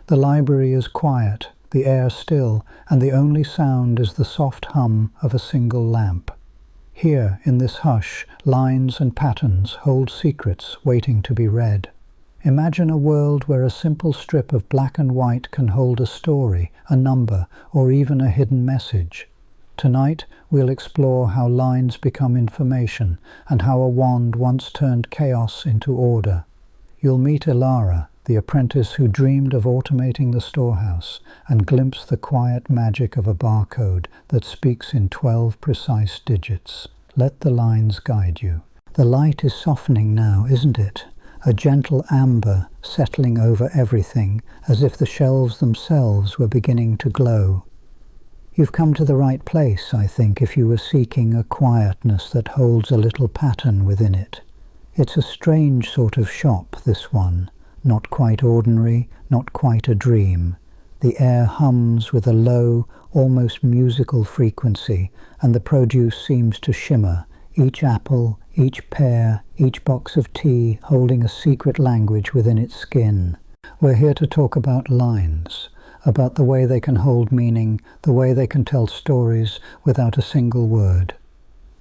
The library is quiet, the air still, and the only sound is the soft hum of a single lamp. Here, in this hush, lines and patterns hold secrets waiting to be read. Imagine a world where a simple strip of black and white can hold a story, a number, or even a hidden message. Tonight, we'll explore how lines become information, and how a wand once turned chaos into order. You'll meet Elara, the apprentice who dreamed of automating the storehouse, and glimpse the quiet magic of a barcode that speaks in 12 precise digits. Let the lines guide you. The light is softening now, isn't it? A gentle amber settling over everything, as if the shelves themselves were beginning to glow. You've come to the right place, I think, if you were seeking a quietness that holds a little pattern within it. It's a strange sort of shop, this one. Not quite ordinary, not quite a dream. The air hums with a low, almost musical frequency, and the produce seems to shimmer, each apple, each pear, each box of tea holding a secret language within its skin. We're here to talk about lines, about the way they can hold meaning, the way they can tell stories without a single word.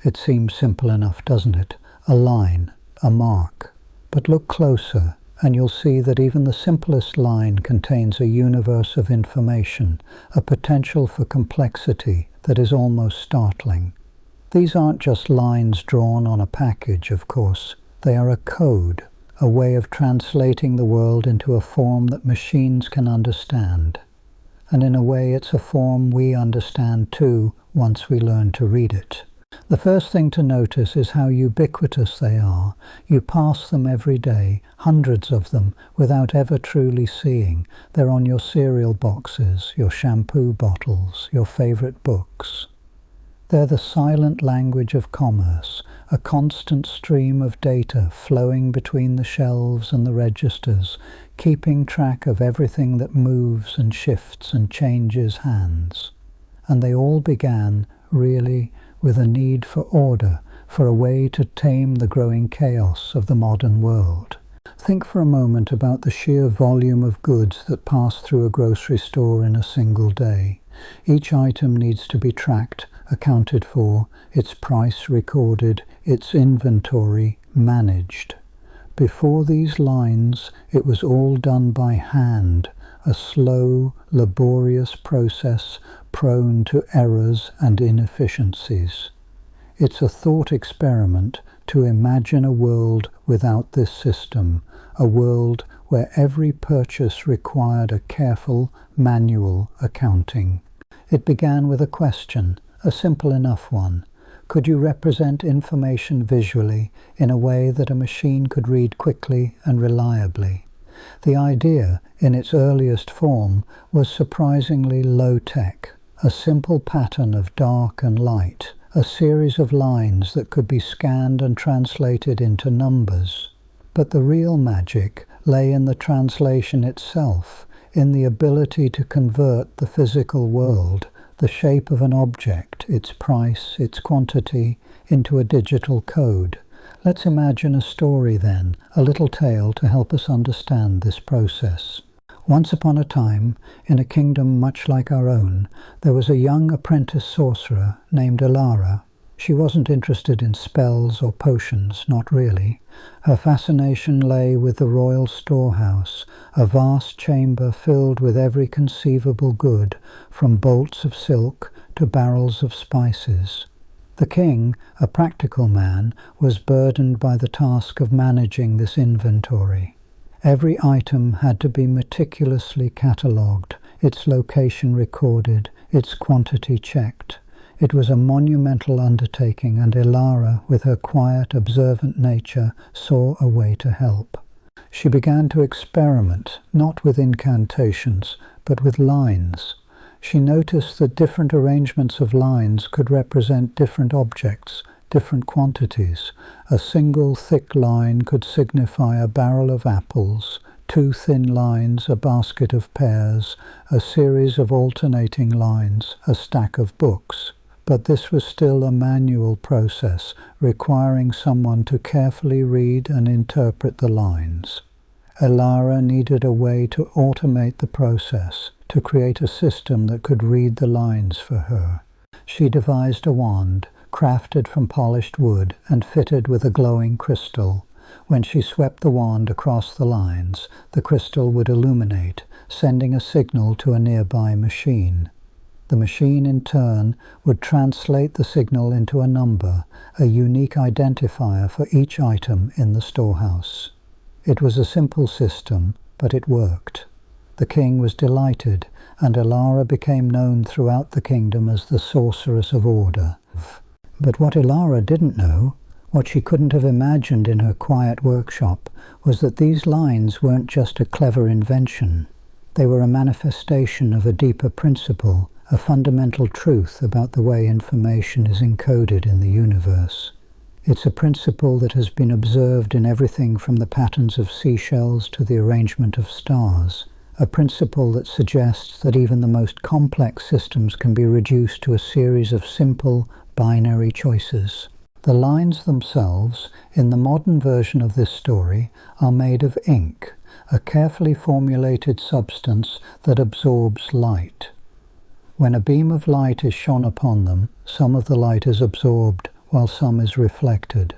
It seems simple enough, doesn't it? A line, a mark. But look closer, and you'll see that even the simplest line contains a universe of information, a potential for complexity that is almost startling. These aren't just lines drawn on a package, of course. They are a code, a way of translating the world into a form that machines can understand. And in a way, it's a form we understand too once we learn to read it. The first thing to notice is how ubiquitous they are. You pass them every day, hundreds of them, without ever truly seeing. They're on your cereal boxes, your shampoo bottles, your favorite books. They're the silent language of commerce, a constant stream of data flowing between the shelves and the registers, keeping track of everything that moves and shifts and changes hands. And they all began, really, with a need for order, for a way to tame the growing chaos of the modern world. Think for a moment about the sheer volume of goods that pass through a grocery store in a single day. Each item needs to be tracked, accounted for, its price recorded, its inventory managed. Before these lines, it was all done by hand, a slow, laborious process prone to errors and inefficiencies. It's a thought experiment to imagine a world without this system, a world where every purchase required a careful, manual accounting. It began with a question, a simple enough one. Could you represent information visually in a way that a machine could read quickly and reliably? The idea, in its earliest form, was surprisingly low-tech, a simple pattern of dark and light, a series of lines that could be scanned and translated into numbers. But the real magic lay in the translation itself, in the ability to convert the physical world, the shape of an object, its price, its quantity, into a digital code. Let's imagine a story then, a little tale to help us understand this process. Once upon a time, in a kingdom much like our own, there was a young apprentice sorcerer named Elara. She wasn't interested in spells or potions, not really. Her fascination lay with the royal storehouse, a vast chamber filled with every conceivable good, from bolts of silk to barrels of spices. The king, a practical man, was burdened by the task of managing this inventory. Every item had to be meticulously catalogued, its location recorded, its quantity checked. It was a monumental undertaking, and Elara, with her quiet, observant nature, saw a way to help. She began to experiment, not with incantations, but with lines. She noticed that different arrangements of lines could represent different objects, different quantities. A single thick line could signify a barrel of apples, two thin lines a basket of pears, a series of alternating lines a stack of books. But this was still a manual process, requiring someone to carefully read and interpret the lines. Elara needed a way to automate the process, to create a system that could read the lines for her. She devised a wand, crafted from polished wood and fitted with a glowing crystal. When she swept the wand across the lines, the crystal would illuminate, sending a signal to a nearby machine. The machine, in turn, would translate the signal into a number, a unique identifier for each item in the storehouse. It was a simple system, but it worked. The king was delighted, and Elara became known throughout the kingdom as the Sorceress of Order. But what Elara didn't know, what she couldn't have imagined in her quiet workshop, was that these lines weren't just a clever invention. They were a manifestation of a deeper principle, a fundamental truth about the way information is encoded in the universe. It's a principle that has been observed in everything from the patterns of seashells to the arrangement of stars, a principle that suggests that even the most complex systems can be reduced to a series of simple, binary choices. The lines themselves, in the modern version of this story, are made of ink, a carefully formulated substance that absorbs light. When a beam of light is shone upon them, some of the light is absorbed, while some is reflected.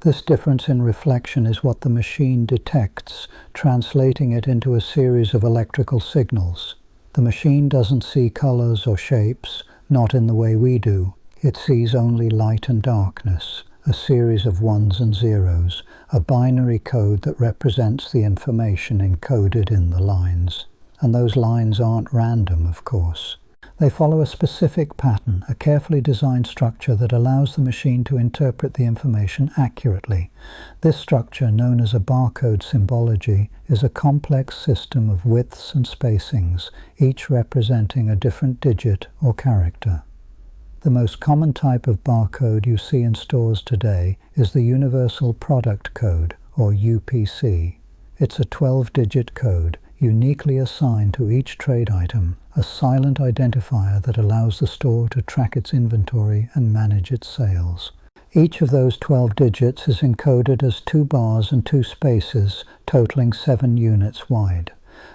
This difference in reflection is what the machine detects, translating it into a series of electrical signals. The machine doesn't see colors or shapes, not in the way we do. It sees only light and darkness, a series of ones and zeros, a binary code that represents the information encoded in the lines. And those lines aren't random, of course. They follow a specific pattern, a carefully designed structure that allows the machine to interpret the information accurately. This structure, known as a barcode symbology, is a complex system of widths and spacings, each representing a different digit or character. The most common type of barcode you see in stores today is the Universal Product Code, or UPC. It's a 12-digit code, uniquely assigned to each trade item, a silent identifier that allows the store to track its inventory and manage its sales. Each of those 12 digits is encoded as 2 bars and 2 spaces, totaling 7 units wide.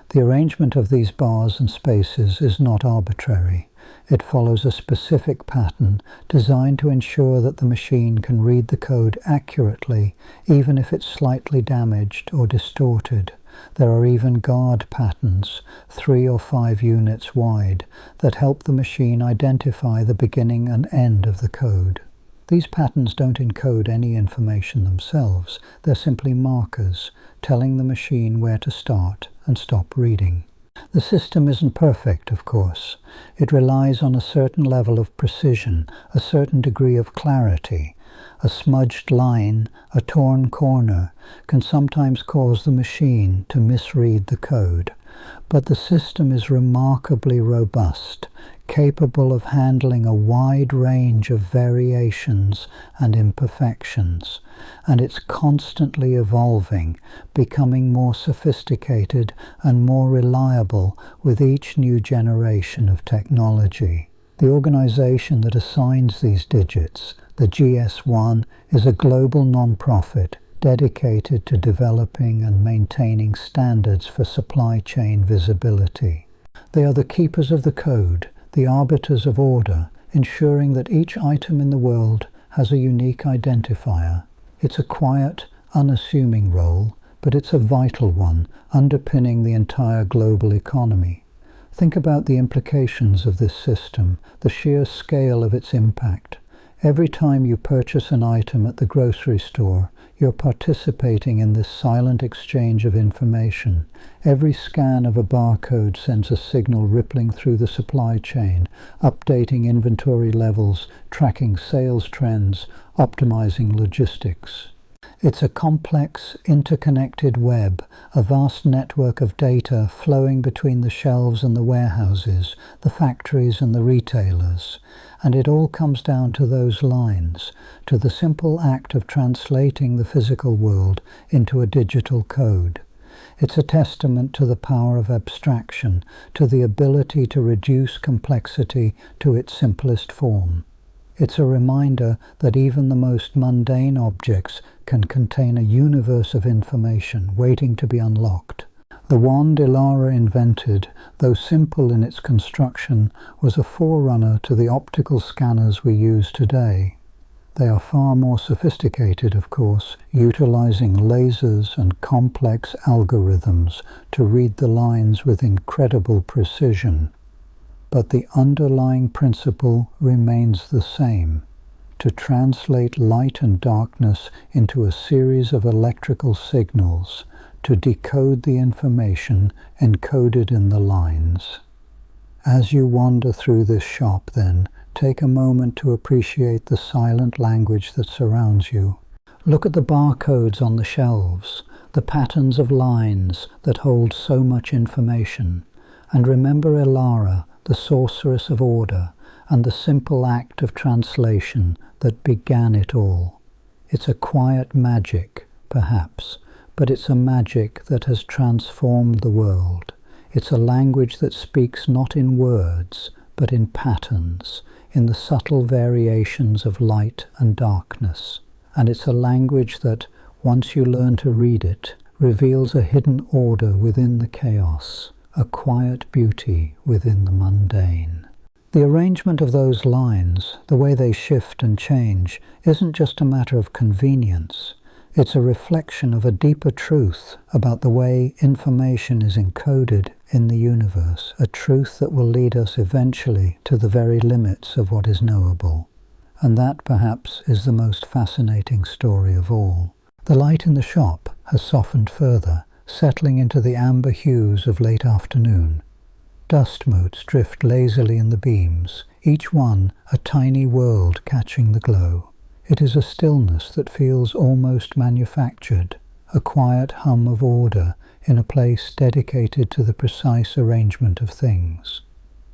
The arrangement of these bars and spaces is not arbitrary. It follows a specific pattern designed to ensure that the machine can read the code accurately, even if it's slightly damaged or distorted. There are even guard patterns, 3 or 5 units wide, that help the machine identify the beginning and end of the code. These patterns don't encode any information themselves. They're simply markers, telling the machine where to start and stop reading. The system isn't perfect, of course. It relies on a certain level of precision, a certain degree of clarity. A smudged line, a torn corner, can sometimes cause the machine to misread the code. But the system is remarkably robust, capable of handling a wide range of variations and imperfections, and it's constantly evolving, becoming more sophisticated and more reliable with each new generation of technology. The organization that assigns these digits, the GS1, is a global non-profit dedicated to developing and maintaining standards for supply chain visibility. They are the keepers of the code, the arbiters of order, ensuring that each item in the world has a unique identifier. It's a quiet, unassuming role, but it's a vital one, underpinning the entire global economy. Think about the implications of this system, the sheer scale of its impact. Every time you purchase an item at the grocery store, you're participating in this silent exchange of information. Every scan of a barcode sends a signal rippling through the supply chain, updating inventory levels, tracking sales trends, optimizing logistics. It's a complex, interconnected web, a vast network of data flowing between the shelves and the warehouses, the factories and the retailers. And it all comes down to those lines, to the simple act of translating the physical world into a digital code. It's a testament to the power of abstraction, to the ability to reduce complexity to its simplest form. It's a reminder that even the most mundane objects can contain a universe of information waiting to be unlocked. The wand Ilara invented, though simple in its construction, was a forerunner to the optical scanners we use today. They are far more sophisticated, of course, utilizing lasers and complex algorithms to read the lines with incredible precision. But the underlying principle remains the same: to translate light and darkness into a series of electrical signals, to decode the information encoded in the lines. As you wander through this shop, then, take a moment to appreciate the silent language that surrounds you. Look at the barcodes on the shelves, the patterns of lines that hold so much information, and remember Ilara, the sorceress of order, and the simple act of translation that began it all. It's a quiet magic, perhaps, but it's a magic that has transformed the world. It's a language that speaks not in words, but in patterns, in the subtle variations of light and darkness. And it's a language that, once you learn to read it, reveals a hidden order within the chaos, a quiet beauty within the mundane. The arrangement of those lines, the way they shift and change, isn't just a matter of convenience. It's a reflection of a deeper truth about the way information is encoded in the universe, a truth that will lead us eventually to the very limits of what is knowable. And that, perhaps, is the most fascinating story of all. The light in the shop has softened further, settling into the amber hues of late afternoon. Dust motes drift lazily in the beams, each one a tiny world catching the glow. It is a stillness that feels almost manufactured, a quiet hum of order in a place dedicated to the precise arrangement of things.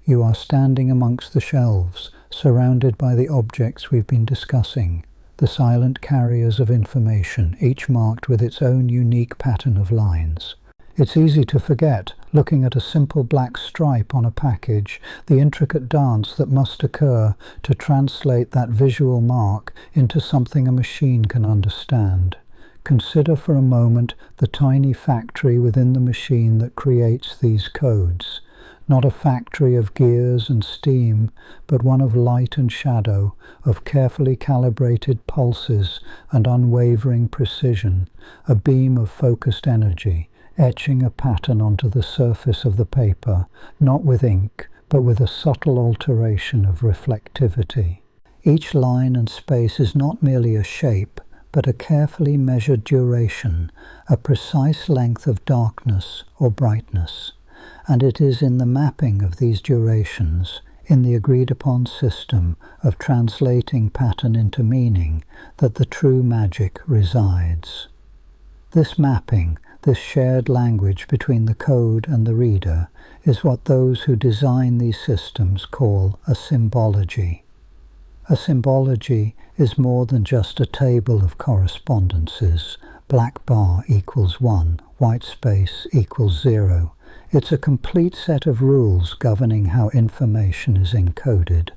You are standing amongst the shelves, surrounded by the objects we've been discussing, the silent carriers of information, each marked with its own unique pattern of lines. It's easy to forget, looking at a simple black stripe on a package, the intricate dance that must occur to translate that visual mark into something a machine can understand. Consider for a moment the tiny factory within the machine that creates these codes. Not a factory of gears and steam, but one of light and shadow, of carefully calibrated pulses and unwavering precision, a beam of focused energy, etching a pattern onto the surface of the paper, not with ink, but with a subtle alteration of reflectivity. Each line and space is not merely a shape, but a carefully measured duration, a precise length of darkness or brightness. And it is in the mapping of these durations, in the agreed-upon system of translating pattern into meaning, that the true magic resides. This mapping, this shared language between the code and the reader, is what those who design these systems call a symbology. A symbology is more than just a table of correspondences. Black bar equals 1, white space equals 0. It's a complete set of rules governing how information is encoded.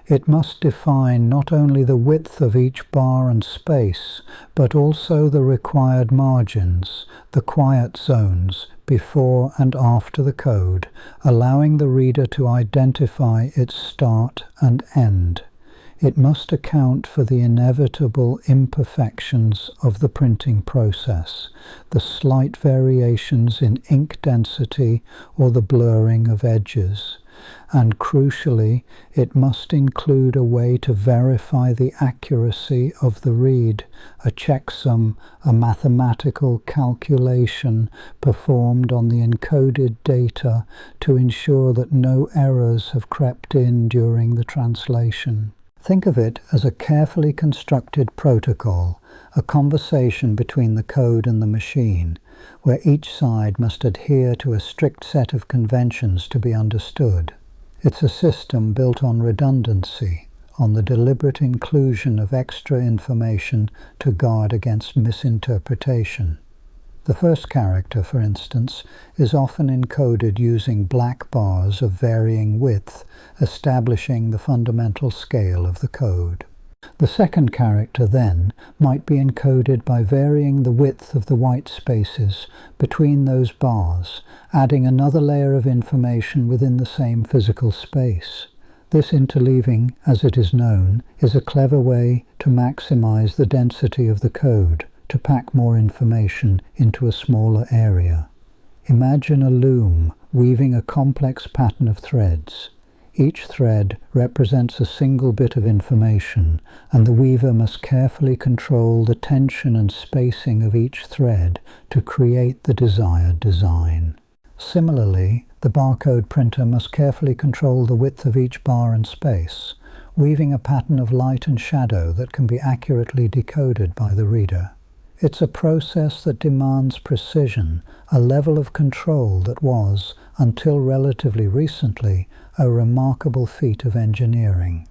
It must define not only the width of each bar and space, but also the required margins, the quiet zones, before and after the code, allowing the reader to identify its start and end. It must account for the inevitable imperfections of the printing process, the slight variations in ink density or the blurring of edges. And crucially, it must include a way to verify the accuracy of the read, a checksum, a mathematical calculation performed on the encoded data to ensure that no errors have crept in during the translation. Think of it as a carefully constructed protocol, a conversation between the code and the machine, where each side must adhere to a strict set of conventions to be understood. It's a system built on redundancy, on the deliberate inclusion of extra information to guard against misinterpretation. The first character, for instance, is often encoded using black bars of varying width, establishing the fundamental scale of the code. The second character, then, might be encoded by varying the width of the white spaces between those bars, adding another layer of information within the same physical space. This interleaving, as it is known, is a clever way to maximize the density of the code, to pack more information into a smaller area. Imagine a loom weaving a complex pattern of threads. Each thread represents a single bit of information, and the weaver must carefully control the tension and spacing of each thread to create the desired design. Similarly, the barcode printer must carefully control the width of each bar and space, weaving a pattern of light and shadow that can be accurately decoded by the reader. It's a process that demands precision, a level of control that was, until relatively recently, a remarkable feat of engineering.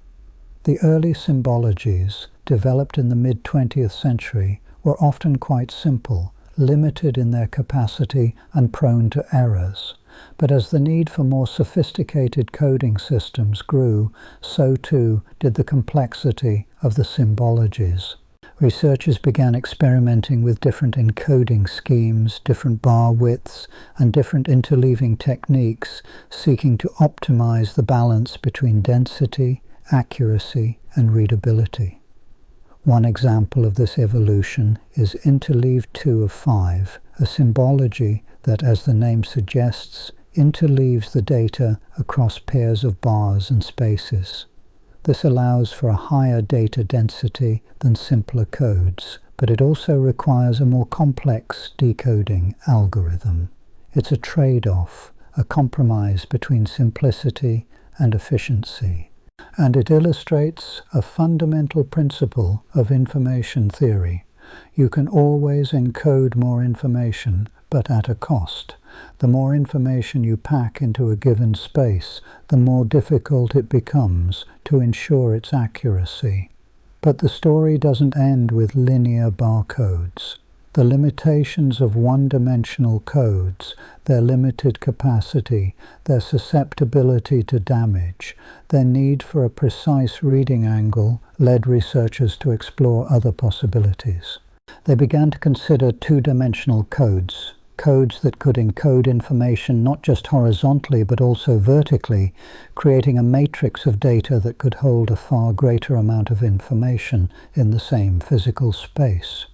The early symbologies, developed in the mid-20th century, were often quite simple, limited in their capacity and prone to errors. But as the need for more sophisticated coding systems grew, so too did the complexity of the symbologies. Researchers began experimenting with different encoding schemes, different bar widths, and different interleaving techniques, seeking to optimize the balance between density, accuracy, and readability. One example of this evolution is interleaved 2 of 5, a symbology that, as the name suggests, interleaves the data across pairs of bars and spaces. This allows for a higher data density than simpler codes, but it also requires a more complex decoding algorithm. It's a trade-off, a compromise between simplicity and efficiency. And it illustrates a fundamental principle of information theory. You can always encode more information, but at a cost. The more information you pack into a given space, the more difficult it becomes to ensure its accuracy. But the story doesn't end with linear barcodes. The limitations of one-dimensional codes, their limited capacity, their susceptibility to damage, their need for a precise reading angle led researchers to explore other possibilities. They began to consider two-dimensional codes that could encode information not just horizontally but also vertically, creating a matrix of data that could hold a far greater amount of information in the same physical space.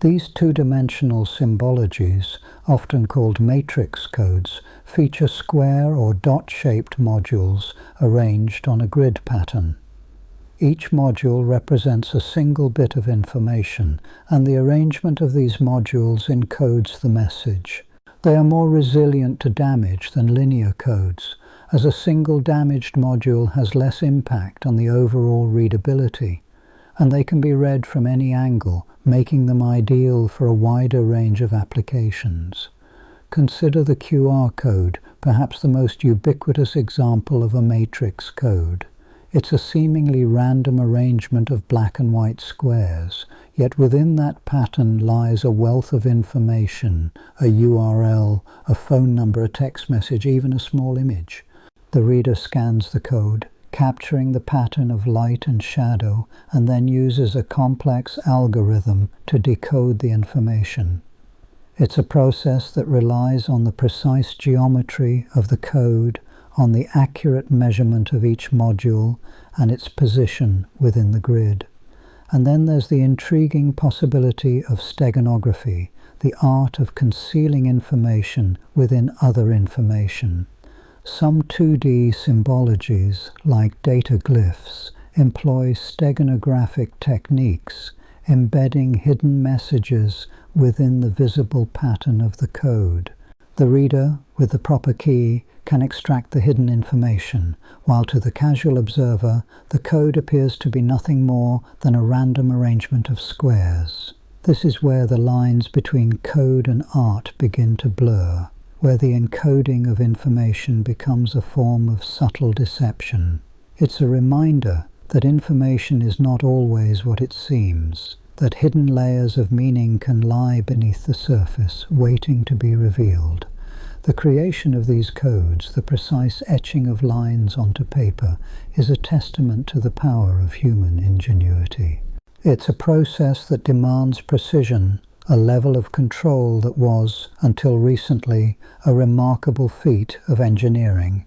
These two-dimensional symbologies, often called matrix codes, feature square or dot-shaped modules arranged on a grid pattern. Each module represents a single bit of information, and the arrangement of these modules encodes the message. They are more resilient to damage than linear codes, as a single damaged module has less impact on the overall readability, and they can be read from any angle, making them ideal for a wider range of applications. Consider the QR code, perhaps the most ubiquitous example of a matrix code. It's a seemingly random arrangement of black and white squares, yet within that pattern lies a wealth of information, a URL, a phone number, a text message, even a small image. The reader scans the code, capturing the pattern of light and shadow, and then uses a complex algorithm to decode the information. It's a process that relies on the precise geometry of the code, on the accurate measurement of each module and its position within the grid. And then there's the intriguing possibility of steganography, the art of concealing information within other information. Some 2D symbologies, like data glyphs, employ steganographic techniques, embedding hidden messages within the visible pattern of the code. The reader, with the proper key, can extract the hidden information, while to the casual observer, the code appears to be nothing more than a random arrangement of squares. This is where the lines between code and art begin to blur, where the encoding of information becomes a form of subtle deception. It's a reminder that information is not always what it seems. that hidden layers of meaning can lie beneath the surface, waiting to be revealed. The creation of these codes, the precise etching of lines onto paper, is a testament to the power of human ingenuity. It's a process that demands precision, a level of control that was, until recently, a remarkable feat of engineering.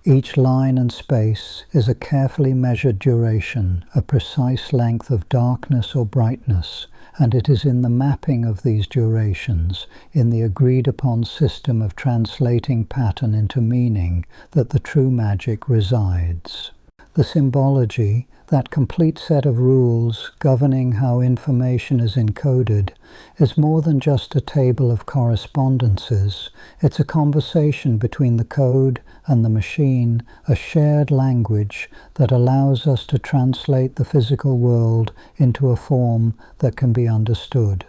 Each line and space is a carefully measured duration, a precise length of darkness or brightness, and it is in the mapping of these durations, in the agreed-upon system of translating pattern into meaning, that the true magic resides. The symbology, that complete set of rules governing how information is encoded, is more than just a table of correspondences. It's a conversation between the code and the machine, a shared language that allows us to translate the physical world into a form that can be understood.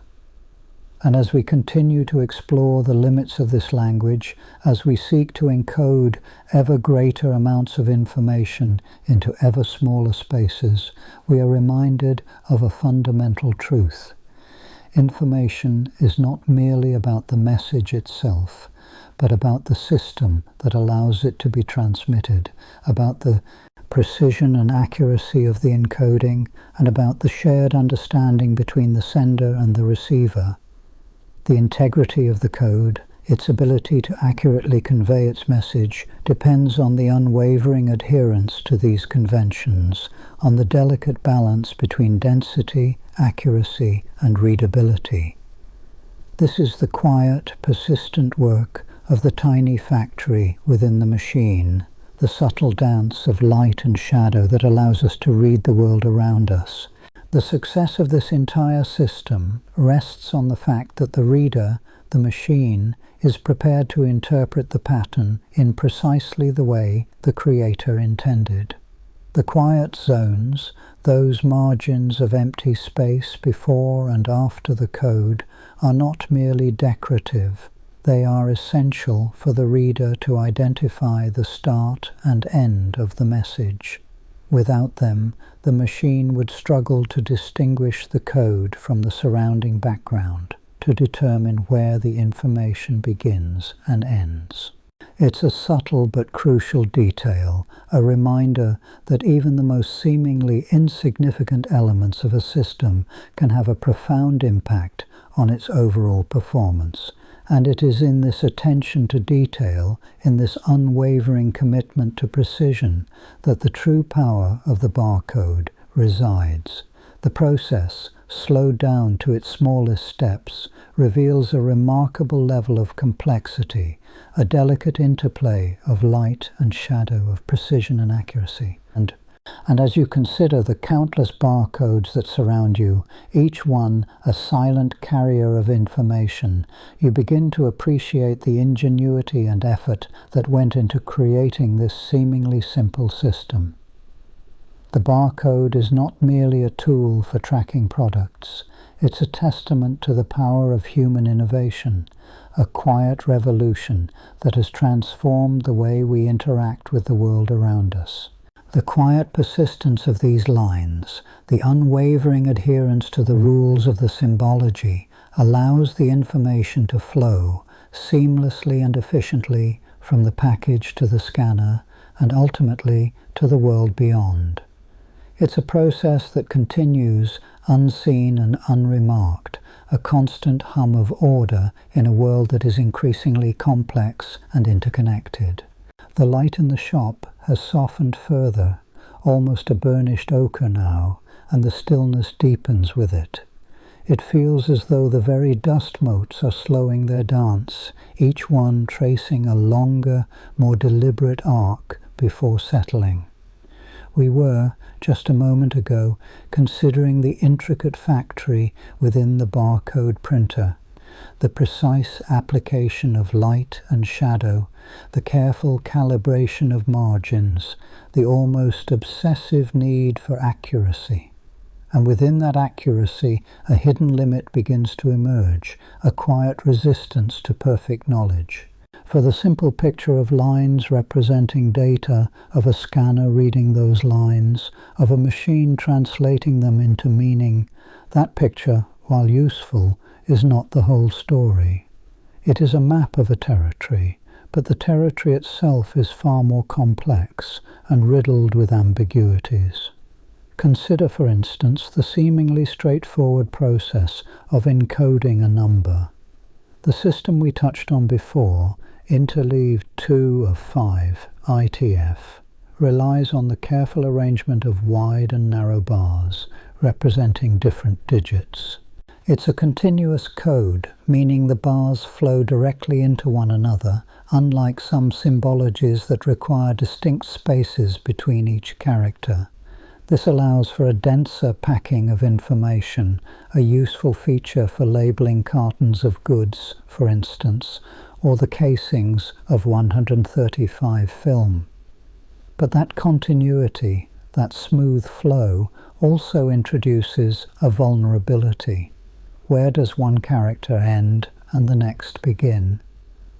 And as we continue to explore the limits of this language, as we seek to encode ever greater amounts of information into ever smaller spaces, we are reminded of a fundamental truth. Information is not merely about the message itself, but about the system that allows it to be transmitted, about the precision and accuracy of the encoding, and about the shared understanding between the sender and the receiver. The integrity of the code, its ability to accurately convey its message, depends on the unwavering adherence to these conventions, on the delicate balance between density, accuracy, and readability. This is the quiet, persistent work of the tiny factory within the machine, the subtle dance of light and shadow that allows us to read the world around us. The success of this entire system rests on the fact that the reader, the machine, is prepared to interpret the pattern in precisely the way the creator intended. The quiet zones, those margins of empty space before and after the code, are not merely decorative. They are essential for the reader to identify the start and end of the message. Without them, the machine would struggle to distinguish the code from the surrounding background, to determine where the information begins and ends. It's a subtle but crucial detail, a reminder that even the most seemingly insignificant elements of a system can have a profound impact on its overall performance. And it is in this attention to detail, in this unwavering commitment to precision, that the true power of the barcode resides. The process, slowed down to its smallest steps, reveals a remarkable level of complexity, a delicate interplay of light and shadow, of precision and accuracy. And as you consider the countless barcodes that surround you, each one a silent carrier of information, you begin to appreciate the ingenuity and effort that went into creating this seemingly simple system. The barcode is not merely a tool for tracking products. It's a testament to the power of human innovation, a quiet revolution that has transformed the way we interact with the world around us. The quiet persistence of these lines, the unwavering adherence to the rules of the symbology, allows the information to flow seamlessly and efficiently from the package to the scanner and ultimately to the world beyond. It's a process that continues unseen and unremarked, a constant hum of order in a world that is increasingly complex and interconnected. The light in the shop has softened further, almost a burnished ochre now, and the stillness deepens with it. It feels as though the very dust motes are slowing their dance, each one tracing a longer, more deliberate arc before settling. We were, just a moment ago, considering the intricate factory within the barcode printer, the precise application of light and shadow, the careful calibration of margins, the almost obsessive need for accuracy. And within that accuracy, a hidden limit begins to emerge, a quiet resistance to perfect knowledge. For the simple picture of lines representing data, of a scanner reading those lines, of a machine translating them into meaning, that picture, while useful, is not the whole story. It is a map of a territory, but the territory itself is far more complex and riddled with ambiguities. Consider, for instance, the seemingly straightforward process of encoding a number. The system we touched on before, interleaved 2 of 5, ITF, relies on the careful arrangement of wide and narrow bars, representing different digits. It's a continuous code, meaning the bars flow directly into one another, unlike some symbologies that require distinct spaces between each character. This allows for a denser packing of information, a useful feature for labeling cartons of goods, for instance, or the casings of 135 film. But that continuity, that smooth flow, also introduces a vulnerability. Where does one character end and the next begin?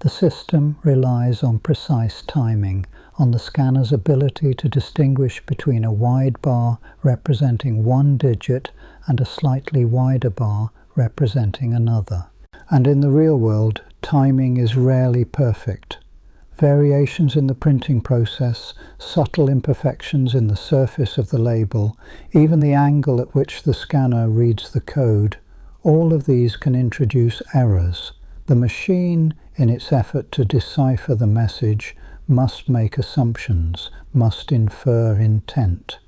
The system relies on precise timing, on the scanner's ability to distinguish between a wide bar representing one digit and a slightly wider bar representing another. And in the real world, timing is rarely perfect. Variations in the printing process, subtle imperfections in the surface of the label, even the angle at which the scanner reads the code, all of these can introduce errors. The machine, in its effort to decipher the message, must make assumptions, must infer intent.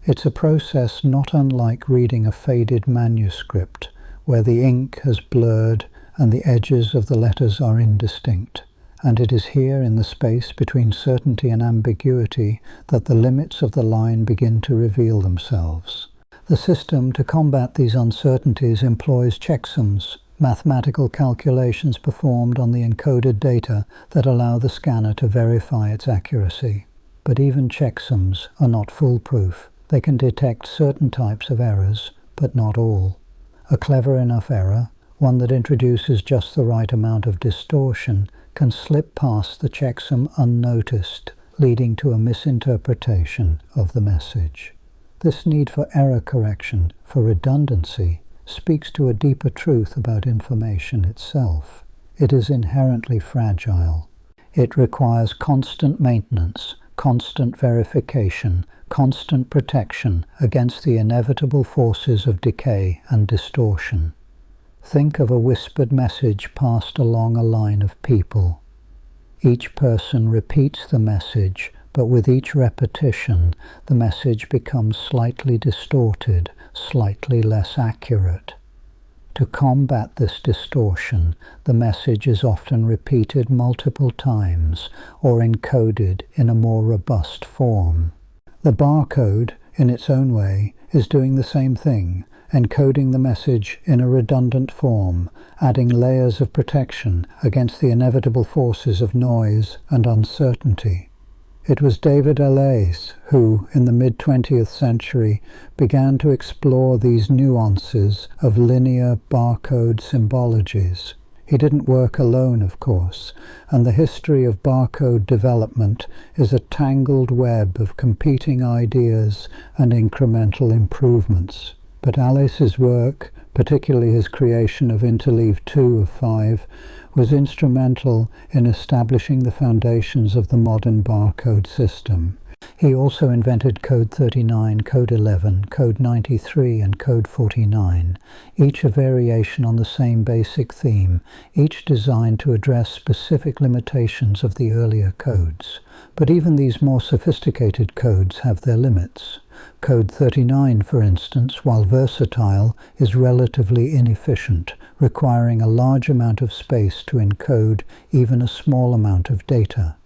It's a process not unlike reading a faded manuscript, where the ink has blurred and the edges of the letters are indistinct. And it is here in the space between certainty and ambiguity that the limits of the line begin to reveal themselves. The system, to combat these uncertainties, employs checksums, mathematical calculations performed on the encoded data that allow the scanner to verify its accuracy. But even checksums are not foolproof. They can detect certain types of errors, but not all. A clever enough error, one that introduces just the right amount of distortion, can slip past the checksum unnoticed, leading to a misinterpretation of the message. This need for error correction, for redundancy, speaks to a deeper truth about information itself. It is inherently fragile. It requires constant maintenance, constant verification, constant protection against the inevitable forces of decay and distortion. Think of a whispered message passed along a line of people. Each person repeats the message, but with each repetition, the message becomes slightly distorted, slightly less accurate. To combat this distortion, the message is often repeated multiple times or encoded in a more robust form. The barcode, in its own way, is doing the same thing, encoding the message in a redundant form, adding layers of protection against the inevitable forces of noise and uncertainty. It was David Allais who, in the mid-20th century, began to explore these nuances of linear barcode symbologies. He didn't work alone, of course, and the history of barcode development is a tangled web of competing ideas and incremental improvements. But Allais's work, particularly his creation of Interleave 2 of 5, was instrumental in establishing the foundations of the modern barcode system. He also invented Code 39, Code 11, Code 93, and Code 49, each a variation on the same basic theme, each designed to address specific limitations of the earlier codes. But even these more sophisticated codes have their limits. Code 39, for instance, while versatile, is relatively inefficient, requiring a large amount of space to encode even a small amount of data.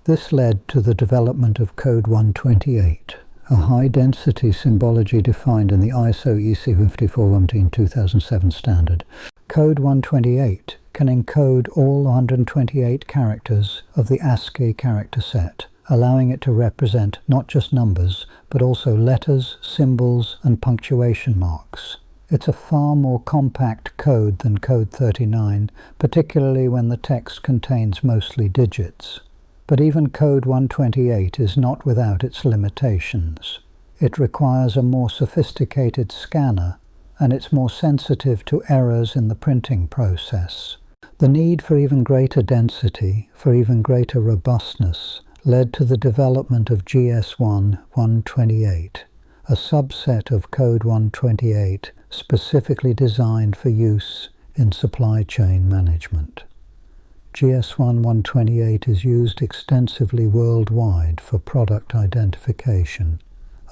This led to the development of Code 128, a high-density symbology defined in the ISO EC 5417-2007 standard. Code 128 can encode all 128 characters of the ASCII character set, allowing it to represent not just numbers, but also letters, symbols, and punctuation marks. It's a far more compact code than code 39, particularly when the text contains mostly digits. But even code 128 is not without its limitations. It requires a more sophisticated scanner, and it's more sensitive to errors in the printing process. The need for even greater density, for even greater robustness, led to the development of GS1-128, a subset of code 128 specifically designed for use in supply chain management. GS1-128 is used extensively worldwide for product identification,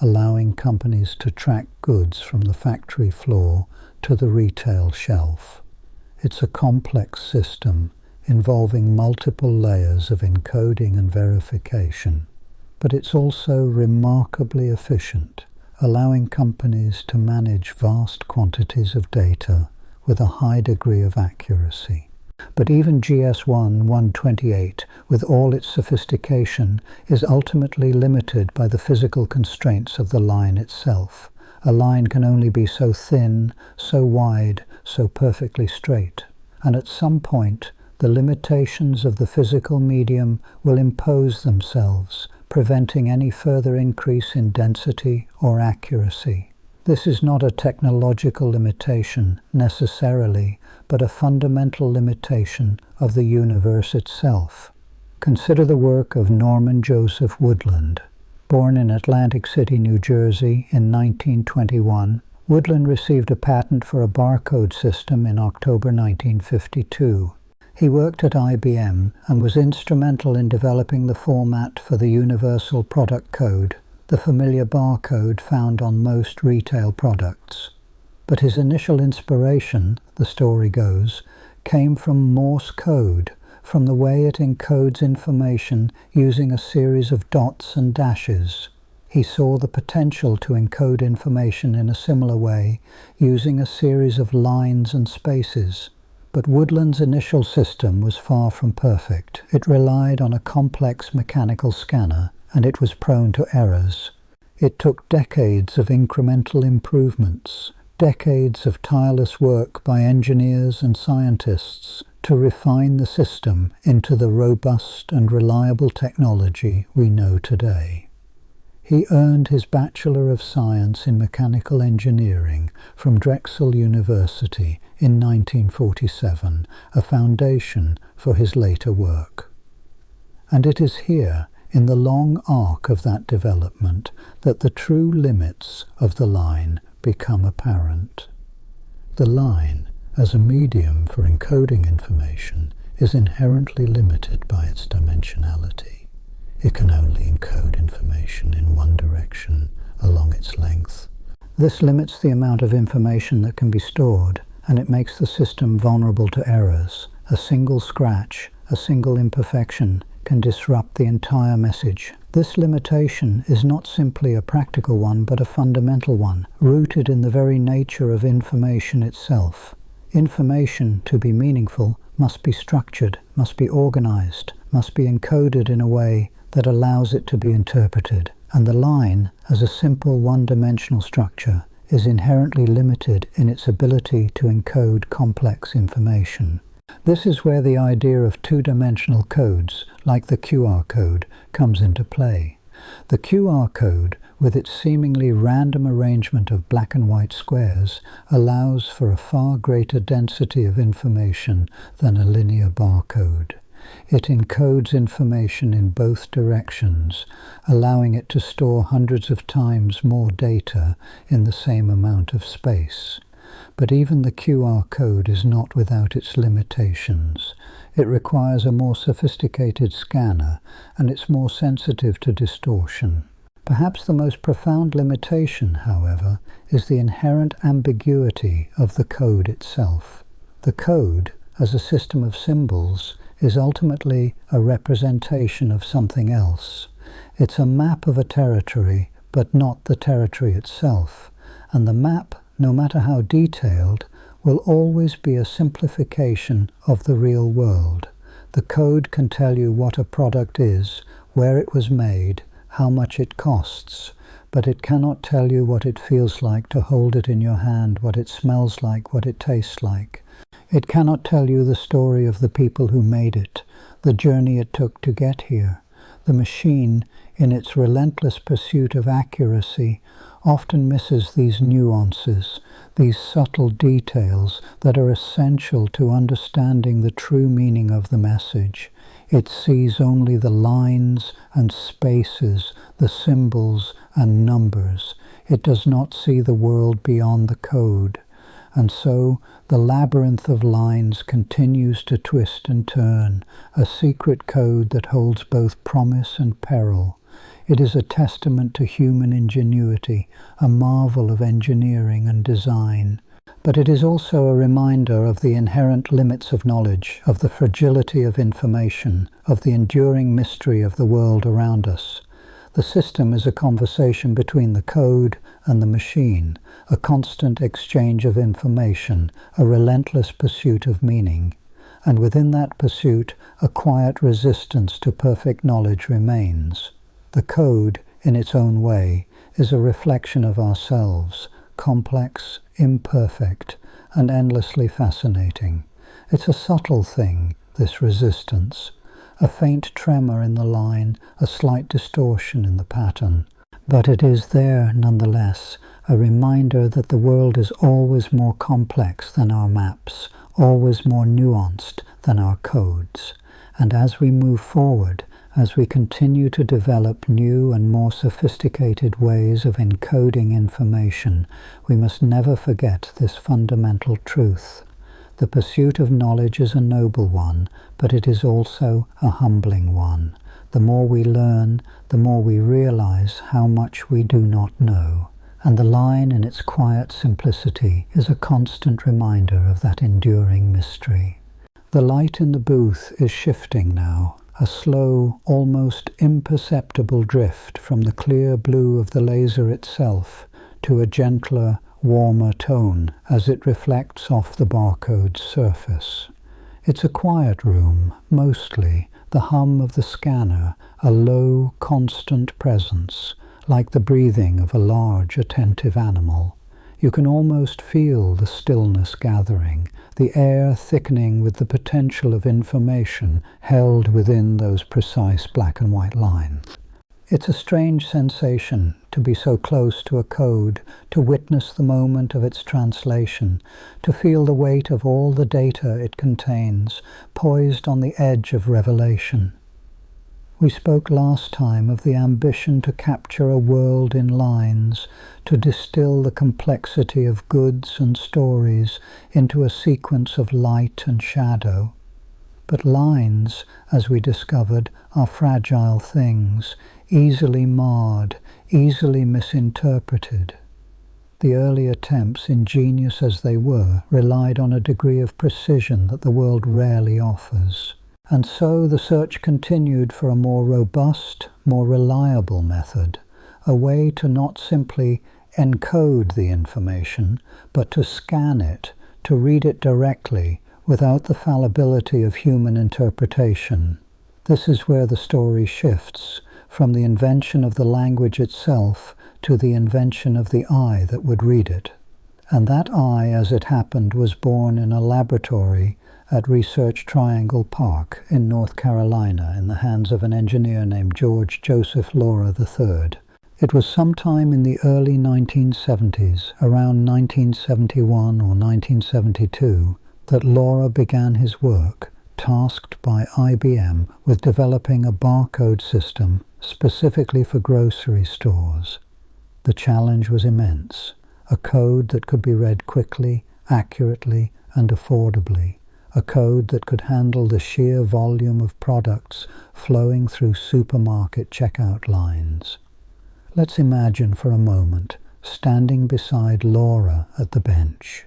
allowing companies to track goods from the factory floor to the retail shelf. It's a complex system involving multiple layers of encoding and verification, but it's also remarkably efficient, allowing companies to manage vast quantities of data with a high degree of accuracy. But even GS1-128, with all its sophistication, is ultimately limited by the physical constraints of the line itself. A line can only be so thin, so wide, so perfectly straight. And at some point, the limitations of the physical medium will impose themselves, preventing any further increase in density or accuracy. This is not a technological limitation, necessarily, but a fundamental limitation of the universe itself. Consider the work of Norman Joseph Woodland. Born in Atlantic City, New Jersey in 1921, Woodland received a patent for a barcode system in October 1952. He worked at IBM and was instrumental in developing the format for the Universal Product Code, the familiar barcode found on most retail products. But his initial inspiration, the story goes, came from Morse code, from the way it encodes information using a series of dots and dashes. He saw the potential to encode information in a similar way, using a series of lines and spaces. But Woodland's initial system was far from perfect. It relied on a complex mechanical scanner, and it was prone to errors. It took decades of incremental improvements, decades of tireless work by engineers and scientists to refine the system into the robust and reliable technology we know today. He earned his Bachelor of Science in Mechanical Engineering from Drexel University in 1947, a foundation for his later work. And it is here, in the long arc of that development, that the true limits of the line become apparent. The line, as a medium for encoding information, is inherently limited by its dimensionality. It can only encode information in one direction along its length. This limits the amount of information that can be stored, and it makes the system vulnerable to errors. A single scratch, a single imperfection, can disrupt the entire message. This limitation is not simply a practical one, but a fundamental one, rooted in the very nature of information itself. Information, to be meaningful, must be structured, must be organized, must be encoded in a way that allows it to be interpreted. And the line, as a simple one-dimensional structure, is inherently limited in its ability to encode complex information. This is where the idea of two-dimensional codes, like the QR code, comes into play. The QR code, with its seemingly random arrangement of black and white squares, allows for a far greater density of information than a linear barcode. It encodes information in both directions, allowing it to store hundreds of times more data in the same amount of space. But even the QR code is not without its limitations. It requires a more sophisticated scanner, and it's more sensitive to distortion. Perhaps the most profound limitation, however, is the inherent ambiguity of the code itself. The code, as a system of symbols, is ultimately a representation of something else. It's a map of a territory, but not the territory itself. And the map, no matter how detailed, will always be a simplification of the real world. The code can tell you what a product is, where it was made, how much it costs, but it cannot tell you what it feels like to hold it in your hand, what it smells like, what it tastes like. It cannot tell you the story of the people who made it, the journey it took to get here. The machine, in its relentless pursuit of accuracy, often misses these nuances, these subtle details that are essential to understanding the true meaning of the message. It sees only the lines and spaces, the symbols and numbers. It does not see the world beyond the code. And so the labyrinth of lines continues to twist and turn, a secret code that holds both promise and peril. It is a testament to human ingenuity, a marvel of engineering and design. But it is also a reminder of the inherent limits of knowledge, of the fragility of information, of the enduring mystery of the world around us. The system is a conversation between the code and the machine, a constant exchange of information, a relentless pursuit of meaning. And within that pursuit, a quiet resistance to perfect knowledge remains. The code, in its own way, is a reflection of ourselves, complex, imperfect, and endlessly fascinating. It's a subtle thing, this resistance, a faint tremor in the line, a slight distortion in the pattern. But it is there, nonetheless, a reminder that the world is always more complex than our maps, always more nuanced than our codes. And as we move forward, as we continue to develop new and more sophisticated ways of encoding information, we must never forget this fundamental truth. The pursuit of knowledge is a noble one, but it is also a humbling one. The more we learn, the more we realize how much we do not know. And the line in its quiet simplicity is a constant reminder of that enduring mystery. The light in the booth is shifting now, a slow, almost imperceptible drift from the clear blue of the laser itself to a gentler, warmer tone as it reflects off the barcode's surface. It's a quiet room, mostly, the hum of the scanner, a low, constant presence, like the breathing of a large, attentive animal. You can almost feel the stillness gathering, the air thickening with the potential of information held within those precise black and white lines. It's a strange sensation to be so close to a code, to witness the moment of its translation, to feel the weight of all the data it contains, poised on the edge of revelation. We spoke last time of the ambition to capture a world in lines, to distill the complexity of goods and stories into a sequence of light and shadow. But lines, as we discovered, are fragile things, easily marred, easily misinterpreted. The early attempts, ingenious as they were, relied on a degree of precision that the world rarely offers. And so the search continued for a more robust, more reliable method, a way to not simply encode the information, but to scan it, to read it directly, without the fallibility of human interpretation. This is where the story shifts, from the invention of the language itself to the invention of the eye that would read it. And that eye, as it happened, was born in a laboratory at Research Triangle Park in North Carolina in the hands of an engineer named George Joseph Laura III. It was sometime in the early 1970s, around 1971 or 1972, that Laura began his work, tasked by IBM with developing a barcode system specifically for grocery stores. The challenge was immense, a code that could be read quickly, accurately, and affordably, a code that could handle the sheer volume of products flowing through supermarket checkout lines. Let's imagine for a moment standing beside Laura at the bench.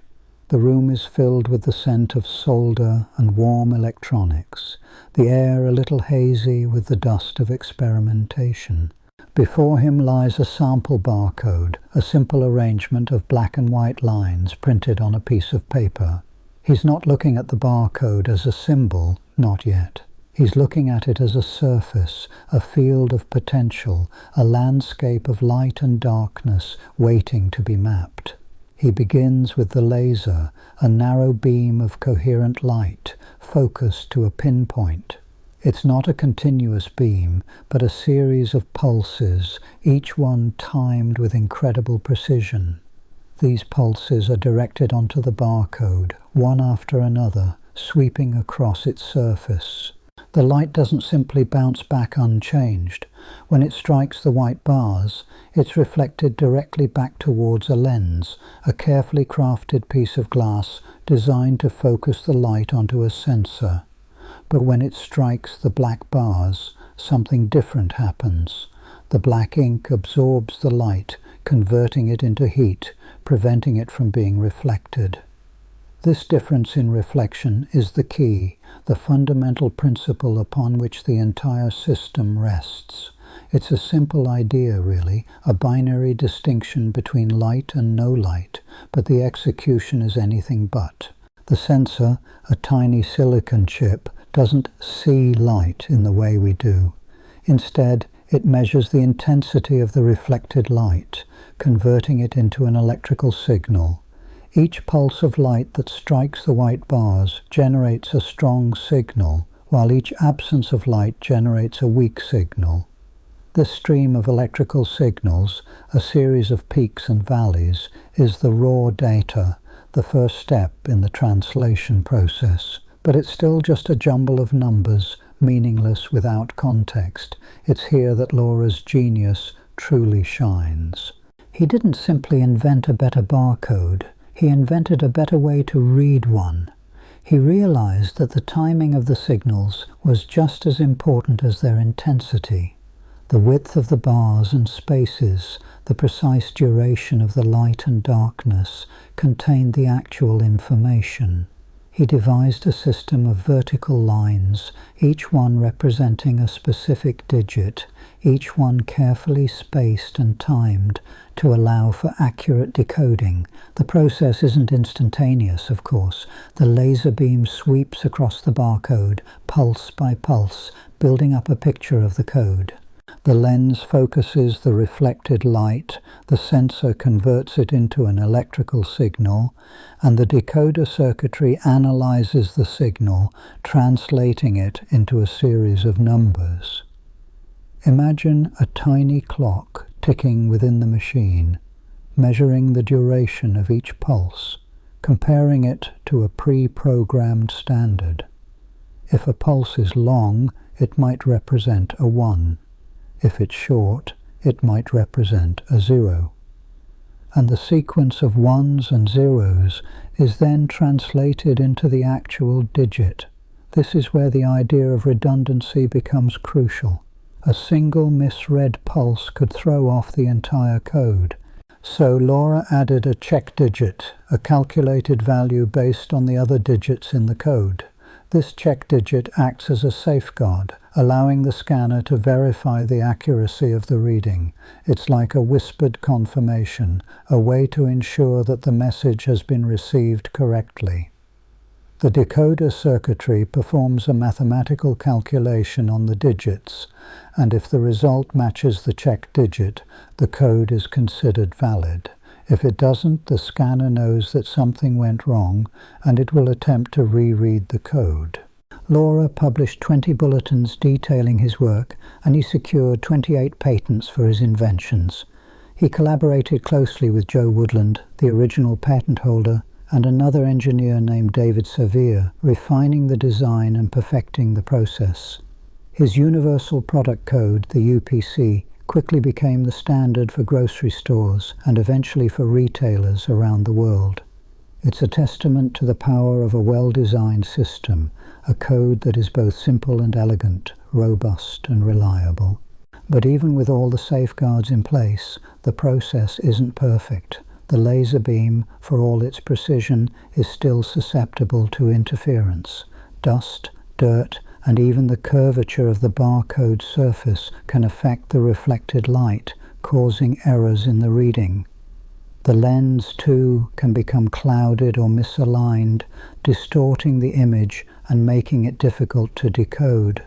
The room is filled with the scent of solder and warm electronics, the air a little hazy with the dust of experimentation. Before him lies a sample barcode, a simple arrangement of black and white lines printed on a piece of paper. He's not looking at the barcode as a symbol, not yet. He's looking at it as a surface, a field of potential, a landscape of light and darkness waiting to be mapped. He begins with the laser, a narrow beam of coherent light, focused to a pinpoint. It's not a continuous beam, but a series of pulses, each one timed with incredible precision. These pulses are directed onto the barcode, one after another, sweeping across its surface. The light doesn't simply bounce back unchanged. When it strikes the white bars, it's reflected directly back towards a lens, a carefully crafted piece of glass designed to focus the light onto a sensor. But when it strikes the black bars, something different happens. The black ink absorbs the light, converting it into heat, preventing it from being reflected. This difference in reflection is the key, the fundamental principle upon which the entire system rests. It's a simple idea, really, a binary distinction between light and no light, but the execution is anything but. The sensor, a tiny silicon chip, doesn't see light in the way we do. Instead, it measures the intensity of the reflected light, converting it into an electrical signal. Each pulse of light that strikes the white bars generates a strong signal, while each absence of light generates a weak signal. This stream of electrical signals, a series of peaks and valleys, is the raw data, the first step in the translation process. But it's still just a jumble of numbers, meaningless without context. It's here that Laura's genius truly shines. He didn't simply invent a better barcode. He invented a better way to read one. He realized that the timing of the signals was just as important as their intensity. The width of the bars and spaces, the precise duration of the light and darkness, contained the actual information. He devised a system of vertical lines, each one representing a specific digit, each one carefully spaced and timed to allow for accurate decoding. The process isn't instantaneous, of course. The laser beam sweeps across the barcode, pulse by pulse, building up a picture of the code. The lens focuses the reflected light, the sensor converts it into an electrical signal, and the decoder circuitry analyzes the signal, translating it into a series of numbers. Imagine a tiny clock ticking within the machine, measuring the duration of each pulse, comparing it to a pre-programmed standard. If a pulse is long, it might represent a 1. If it's short, it might represent a 0. And the sequence of 1s and 0s is then translated into the actual digit. This is where the idea of redundancy becomes crucial. A single misread pulse could throw off the entire code. So Laura added a check digit, a calculated value based on the other digits in the code. This check digit acts as a safeguard, allowing the scanner to verify the accuracy of the reading. It's like a whispered confirmation, a way to ensure that the message has been received correctly. The decoder circuitry performs a mathematical calculation on the digits, and if the result matches the check digit, the code is considered valid. If it doesn't, the scanner knows that something went wrong, and it will attempt to reread the code. Laura published 20 bulletins detailing his work, and he secured 28 patents for his inventions. He collaborated closely with Joe Woodland, the original patent holder, and another engineer named David Sevier, refining the design and perfecting the process. His Universal Product Code, the UPC, quickly became the standard for grocery stores and eventually for retailers around the world. It's a testament to the power of a well-designed system, a code that is both simple and elegant, robust and reliable. But even with all the safeguards in place, the process isn't perfect. The laser beam, for all its precision, is still susceptible to interference. Dust, dirt, and even the curvature of the barcode surface can affect the reflected light, causing errors in the reading. The lens, too, can become clouded or misaligned, distorting the image and making it difficult to decode.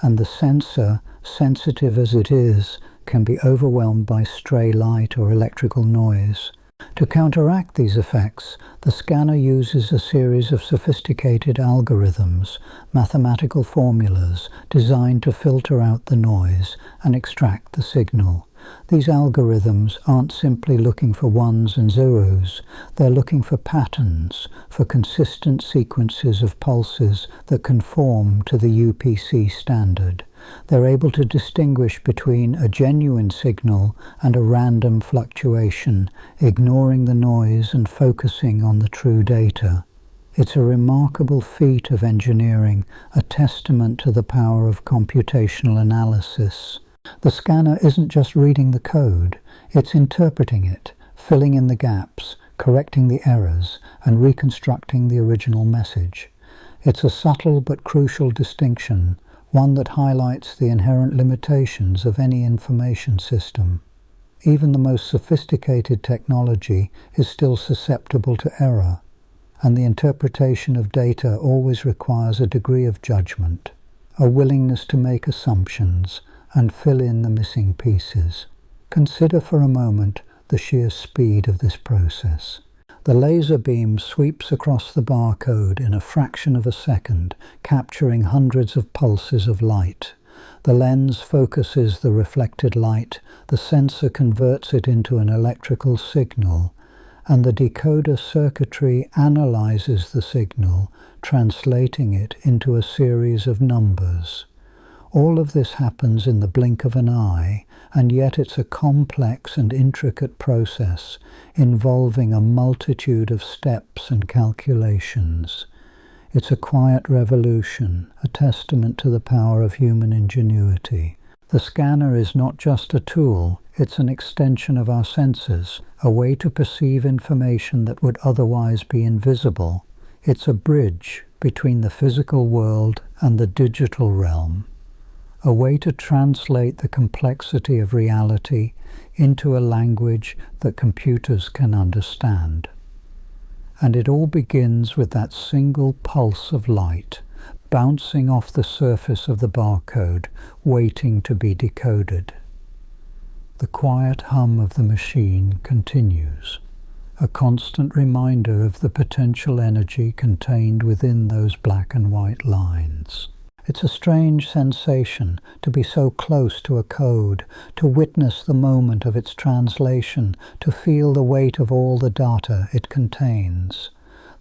and the sensor, sensitive as it is, can be overwhelmed by stray light or electrical noise. To counteract these effects, the scanner uses a series of sophisticated algorithms, mathematical formulas designed to filter out the noise and extract the signal. These algorithms aren't simply looking for ones and zeros, they're looking for patterns, for consistent sequences of pulses that conform to the UPC standard. They're able to distinguish between a genuine signal and a random fluctuation, ignoring the noise and focusing on the true data. It's a remarkable feat of engineering, a testament to the power of computational analysis. The scanner isn't just reading the code, it's interpreting it, filling in the gaps, correcting the errors, and reconstructing the original message. It's a subtle but crucial distinction, one that highlights the inherent limitations of any information system. Even the most sophisticated technology is still susceptible to error, and the interpretation of data always requires a degree of judgment, a willingness to make assumptions, and fill in the missing pieces. Consider for a moment the sheer speed of this process. The laser beam sweeps across the barcode in a fraction of a second, capturing hundreds of pulses of light. The lens focuses the reflected light, the sensor converts it into an electrical signal, and the decoder circuitry analyzes the signal, translating it into a series of numbers. All of this happens in the blink of an eye, and yet it's a complex and intricate process involving a multitude of steps and calculations. It's a quiet revolution, a testament to the power of human ingenuity. The scanner is not just a tool, it's an extension of our senses, a way to perceive information that would otherwise be invisible. It's a bridge between the physical world and the digital realm, a way to translate the complexity of reality into a language that computers can understand. And it all begins with that single pulse of light, bouncing off the surface of the barcode, waiting to be decoded. The quiet hum of the machine continues, a constant reminder of the potential energy contained within those black and white lines. It's a strange sensation to be so close to a code, to witness the moment of its translation, to feel the weight of all the data it contains.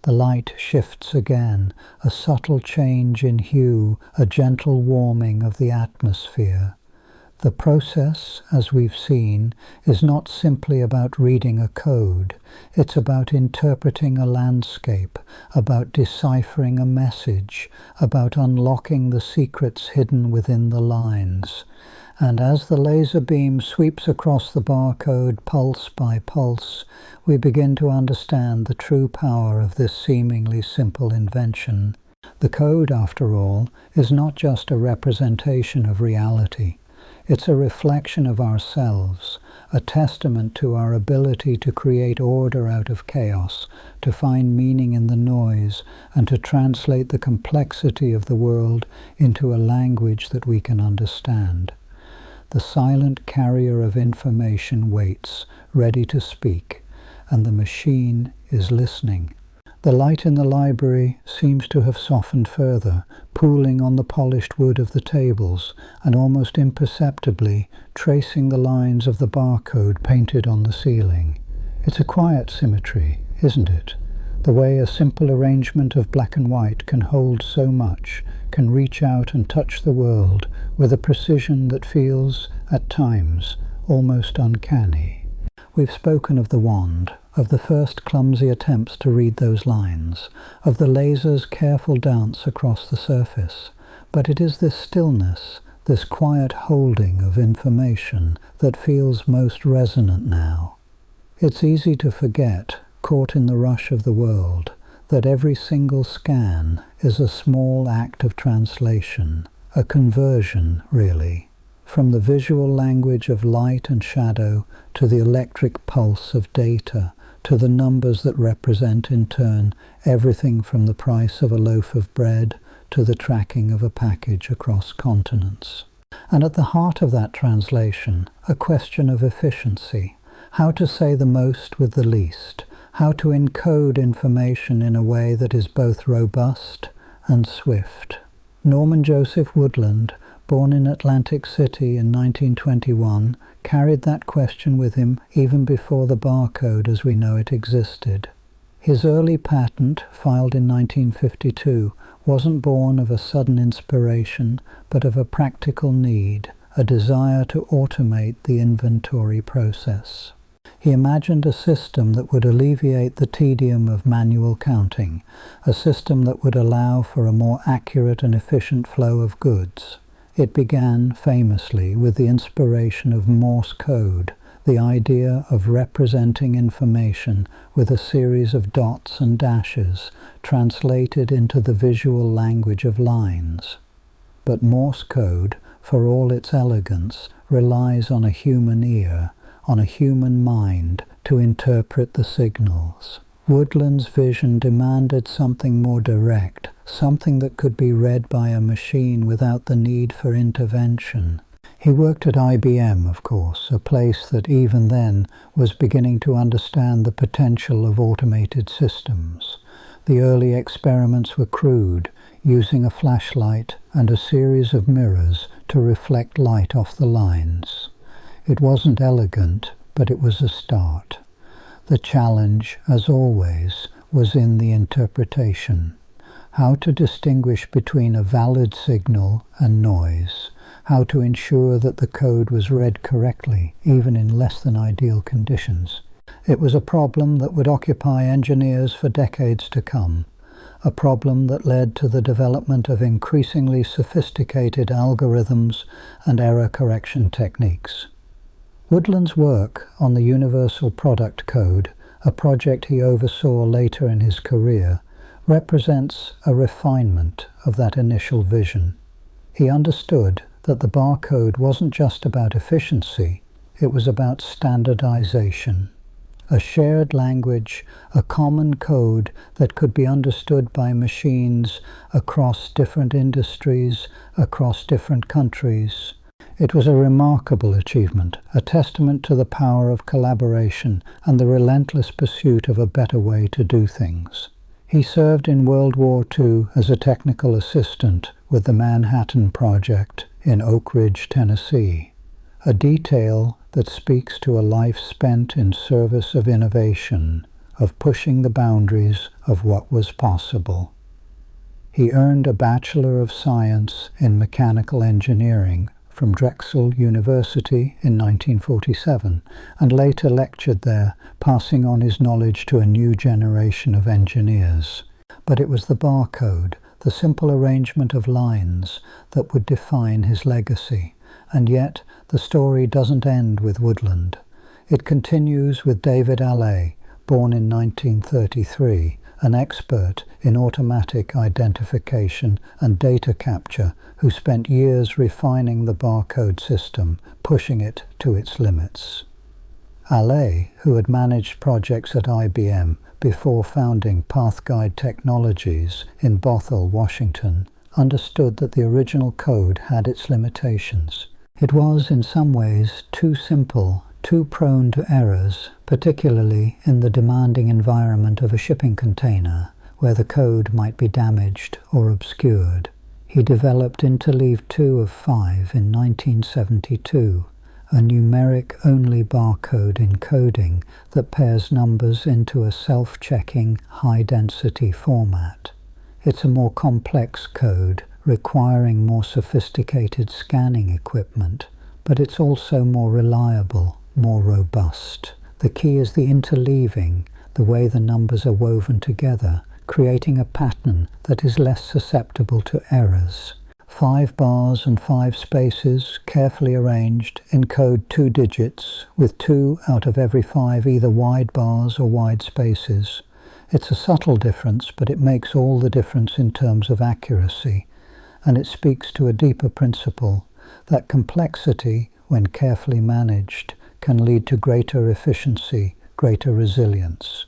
The light shifts again, a subtle change in hue, a gentle warming of the atmosphere. The process, as we've seen, is not simply about reading a code. It's about interpreting a landscape, about deciphering a message, about unlocking the secrets hidden within the lines. And as the laser beam sweeps across the barcode pulse by pulse, we begin to understand the true power of this seemingly simple invention. The code, after all, is not just a representation of reality. It's a reflection of ourselves, a testament to our ability to create order out of chaos, to find meaning in the noise, and to translate the complexity of the world into a language that we can understand. The silent carrier of information waits, ready to speak, and the machine is listening. The light in the library seems to have softened further, pooling on the polished wood of the tables, and almost imperceptibly tracing the lines of the barcode painted on the ceiling. It's a quiet symmetry, isn't it? The way a simple arrangement of black and white can hold so much, can reach out and touch the world with a precision that feels, at times, almost uncanny. We've spoken of the wand, of the first clumsy attempts to read those lines, of the laser's careful dance across the surface, but it is this stillness, this quiet holding of information that feels most resonant now. It's easy to forget, caught in the rush of the world, that every single scan is a small act of translation, a conversion, really. From the visual language of light and shadow to the electric pulse of data, to the numbers that represent, in turn, everything from the price of a loaf of bread to the tracking of a package across continents. And at the heart of that translation, a question of efficiency, how to say the most with the least, how to encode information in a way that is both robust and swift. Norman Joseph Woodland, born in Atlantic City in 1921, carried that question with him even before the barcode as we know it existed. His early patent, filed in 1952, wasn't born of a sudden inspiration, but of a practical need, a desire to automate the inventory process. He imagined a system that would alleviate the tedium of manual counting, a system that would allow for a more accurate and efficient flow of goods. It began, famously, with the inspiration of Morse code, the idea of representing information with a series of dots and dashes translated into the visual language of lines. But Morse code, for all its elegance, relies on a human ear, on a human mind, to interpret the signals. Woodland's vision demanded something more direct, something that could be read by a machine without the need for intervention. He worked at IBM, of course, a place that even then was beginning to understand the potential of automated systems. The early experiments were crude, using a flashlight and a series of mirrors to reflect light off the lines. It wasn't elegant, but it was a start. The challenge, as always, was in the interpretation. How to distinguish between a valid signal and noise. How to ensure that the code was read correctly, even in less than ideal conditions. It was a problem that would occupy engineers for decades to come. A problem that led to the development of increasingly sophisticated algorithms and error correction techniques. Woodland's work on the Universal Product Code, a project he oversaw later in his career, represents a refinement of that initial vision. He understood that the barcode wasn't just about efficiency, it was about standardization. A shared language, a common code that could be understood by machines across different industries, across different countries. It was a remarkable achievement, a testament to the power of collaboration and the relentless pursuit of a better way to do things. He served in World War II as a technical assistant with the Manhattan Project in Oak Ridge, Tennessee, a detail that speaks to a life spent in service of innovation, of pushing the boundaries of what was possible. He earned a Bachelor of Science in Mechanical Engineering from Drexel University in 1947, and later lectured there, passing on his knowledge to a new generation of engineers. But it was the barcode, the simple arrangement of lines, that would define his legacy. And yet, the story doesn't end with Woodland. It continues with David Allais, born in 1933, an expert in automatic identification and data capture, who spent years refining the barcode system, pushing it to its limits. Allais, who had managed projects at IBM before founding Pathguide Technologies in Bothell, Washington, understood that the original code had its limitations. It was, in some ways, too simple, too prone to errors, particularly in the demanding environment of a shipping container, where the code might be damaged or obscured. He developed Interleave 2 of 5 in 1972, a numeric-only barcode encoding that pairs numbers into a self-checking, high-density format. It's a more complex code, requiring more sophisticated scanning equipment, but it's also more reliable, more robust. The key is the interleaving, the way the numbers are woven together, creating a pattern that is less susceptible to errors. 5 bars and 5 spaces, carefully arranged, encode 2 digits, with 2 out of every 5 either wide bars or wide spaces. It's a subtle difference, but it makes all the difference in terms of accuracy. And it speaks to a deeper principle, that complexity, when carefully managed, can lead to greater efficiency, greater resilience.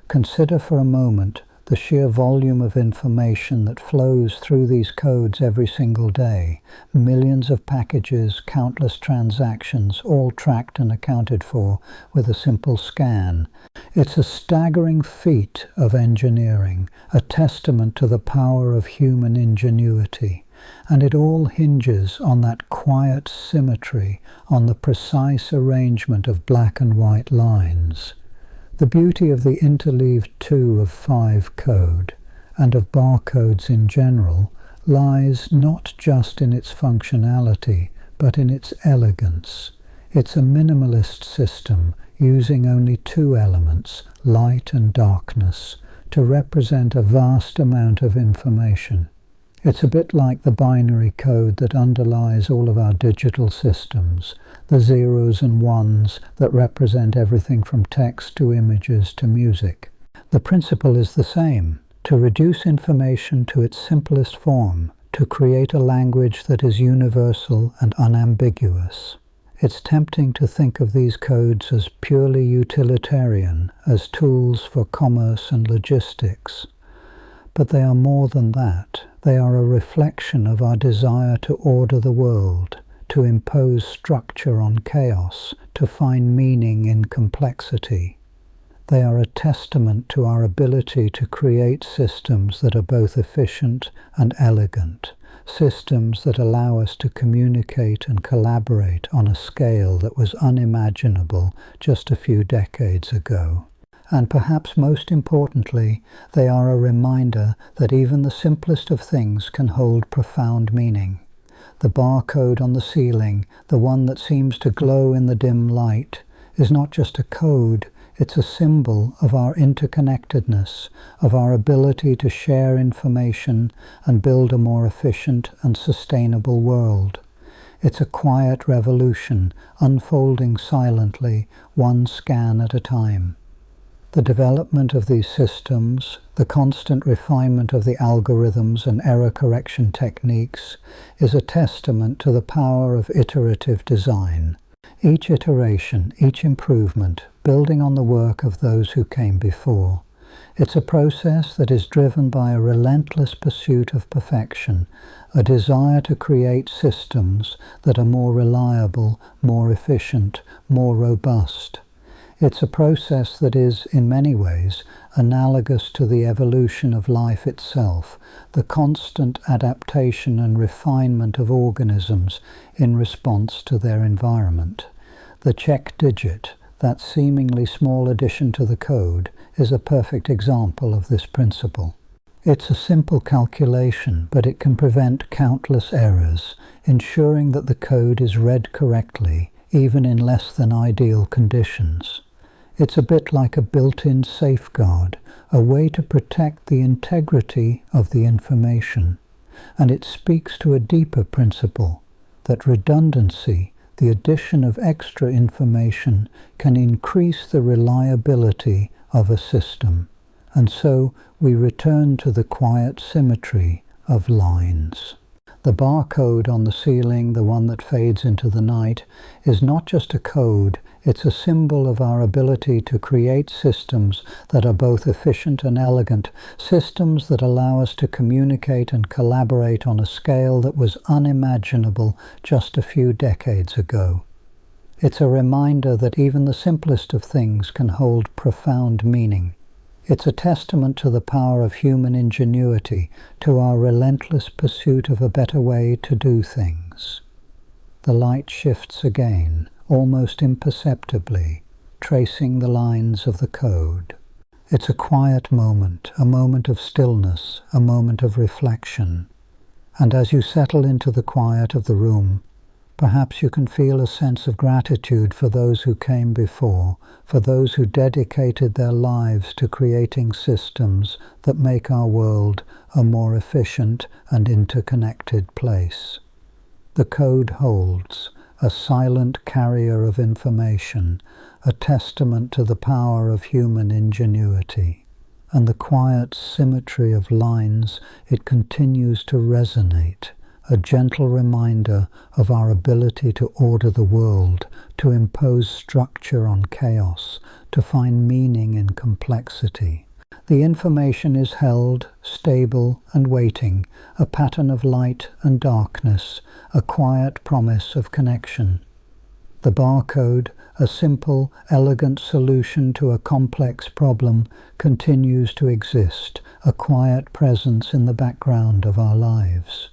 Consider for a moment the sheer volume of information that flows through these codes every single day, millions of packages, countless transactions, all tracked and accounted for with a simple scan. It's a staggering feat of engineering, a testament to the power of human ingenuity. And it all hinges on that quiet symmetry, on the precise arrangement of black and white lines. The beauty of the interleaved 2 of 5 code, and of barcodes in general, lies not just in its functionality, but in its elegance. It's a minimalist system, using only 2 elements, light and darkness, to represent a vast amount of information. It's a bit like the binary code that underlies all of our digital systems, the zeros and ones that represent everything from text to images to music. The principle is the same: to reduce information to its simplest form, to create a language that is universal and unambiguous. It's tempting to think of these codes as purely utilitarian, as tools for commerce and logistics. But they are more than that. They are a reflection of our desire to order the world, to impose structure on chaos, to find meaning in complexity. They are a testament to our ability to create systems that are both efficient and elegant, systems that allow us to communicate and collaborate on a scale that was unimaginable just a few decades ago. And perhaps most importantly, they are a reminder that even the simplest of things can hold profound meaning. The barcode on the ceiling, the one that seems to glow in the dim light, is not just a code, it's a symbol of our interconnectedness, of our ability to share information and build a more efficient and sustainable world. It's a quiet revolution, unfolding silently, one scan at a time. The development of these systems, the constant refinement of the algorithms and error correction techniques, is a testament to the power of iterative design. Each iteration, each improvement, building on the work of those who came before. It's a process that is driven by a relentless pursuit of perfection, a desire to create systems that are more reliable, more efficient, more robust. It's a process that is, in many ways, analogous to the evolution of life itself, the constant adaptation and refinement of organisms in response to their environment. The check digit, that seemingly small addition to the code, is a perfect example of this principle. It's a simple calculation, but it can prevent countless errors, ensuring that the code is read correctly, even in less than ideal conditions. It's a bit like a built-in safeguard, a way to protect the integrity of the information. And it speaks to a deeper principle, that redundancy, the addition of extra information, can increase the reliability of a system. And so we return to the quiet symmetry of lines. The barcode on the ceiling, the one that fades into the night, is not just a code, it's a symbol of our ability to create systems that are both efficient and elegant, systems that allow us to communicate and collaborate on a scale that was unimaginable just a few decades ago. It's a reminder that even the simplest of things can hold profound meaning. It's a testament to the power of human ingenuity, to our relentless pursuit of a better way to do things. The light shifts again, almost imperceptibly, tracing the lines of the code. It's a quiet moment, a moment of stillness, a moment of reflection. And as you settle into the quiet of the room, perhaps you can feel a sense of gratitude for those who came before, for those who dedicated their lives to creating systems that make our world a more efficient and interconnected place. The code holds, a silent carrier of information, a testament to the power of human ingenuity. And the quiet symmetry of lines, it continues to resonate, a gentle reminder of our ability to order the world, to impose structure on chaos, to find meaning in complexity. The information is held, stable and waiting, a pattern of light and darkness, a quiet promise of connection. The barcode, a simple, elegant solution to a complex problem, continues to exist, a quiet presence in the background of our lives.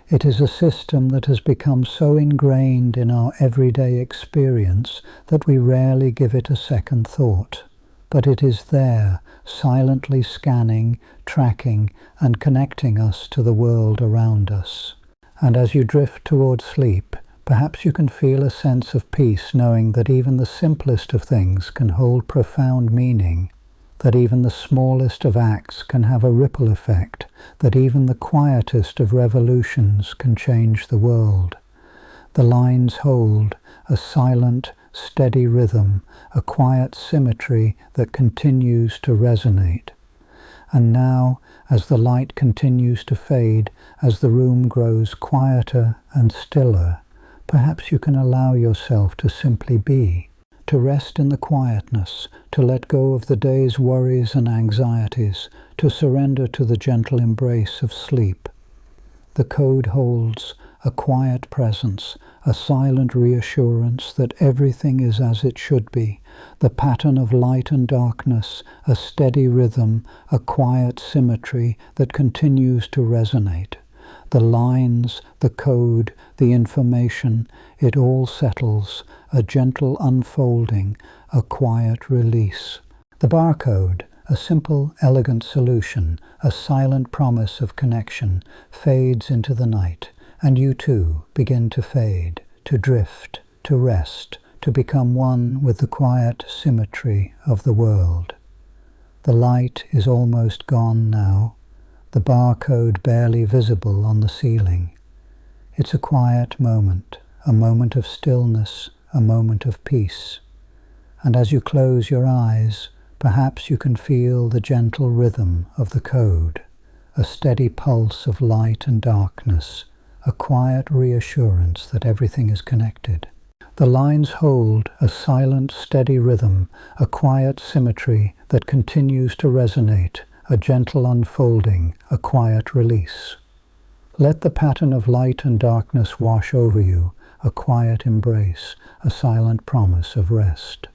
It is a system that has become so ingrained in our everyday experience that we rarely give it a second thought. But it is there, silently scanning, tracking, and connecting us to the world around us. And as you drift toward sleep, perhaps you can feel a sense of peace knowing that even the simplest of things can hold profound meaning, that even the smallest of acts can have a ripple effect, that even the quietest of revolutions can change the world. The lines hold, a silent, steady rhythm, a quiet symmetry that continues to resonate. And now, as the light continues to fade, as the room grows quieter and stiller, perhaps you can allow yourself to simply be, to rest in the quietness, to let go of the day's worries and anxieties, to surrender to the gentle embrace of sleep. The code holds a quiet presence, a silent reassurance that everything is as it should be, the pattern of light and darkness, a steady rhythm, a quiet symmetry that continues to resonate. The lines, the code, the information, it all settles, a gentle unfolding, a quiet release. The barcode, a simple, elegant solution, a silent promise of connection, fades into the night, and you too begin to fade, to drift, to rest, to become one with the quiet symmetry of the world. The light is almost gone now, the barcode barely visible on the ceiling. It's a quiet moment, a moment of stillness, a moment of peace. And as you close your eyes, perhaps you can feel the gentle rhythm of the code, a steady pulse of light and darkness, a quiet reassurance that everything is connected. The lines hold a silent, steady rhythm, a quiet symmetry that continues to resonate, a gentle unfolding, a quiet release. Let the pattern of light and darkness wash over you, a quiet embrace, a silent promise of rest.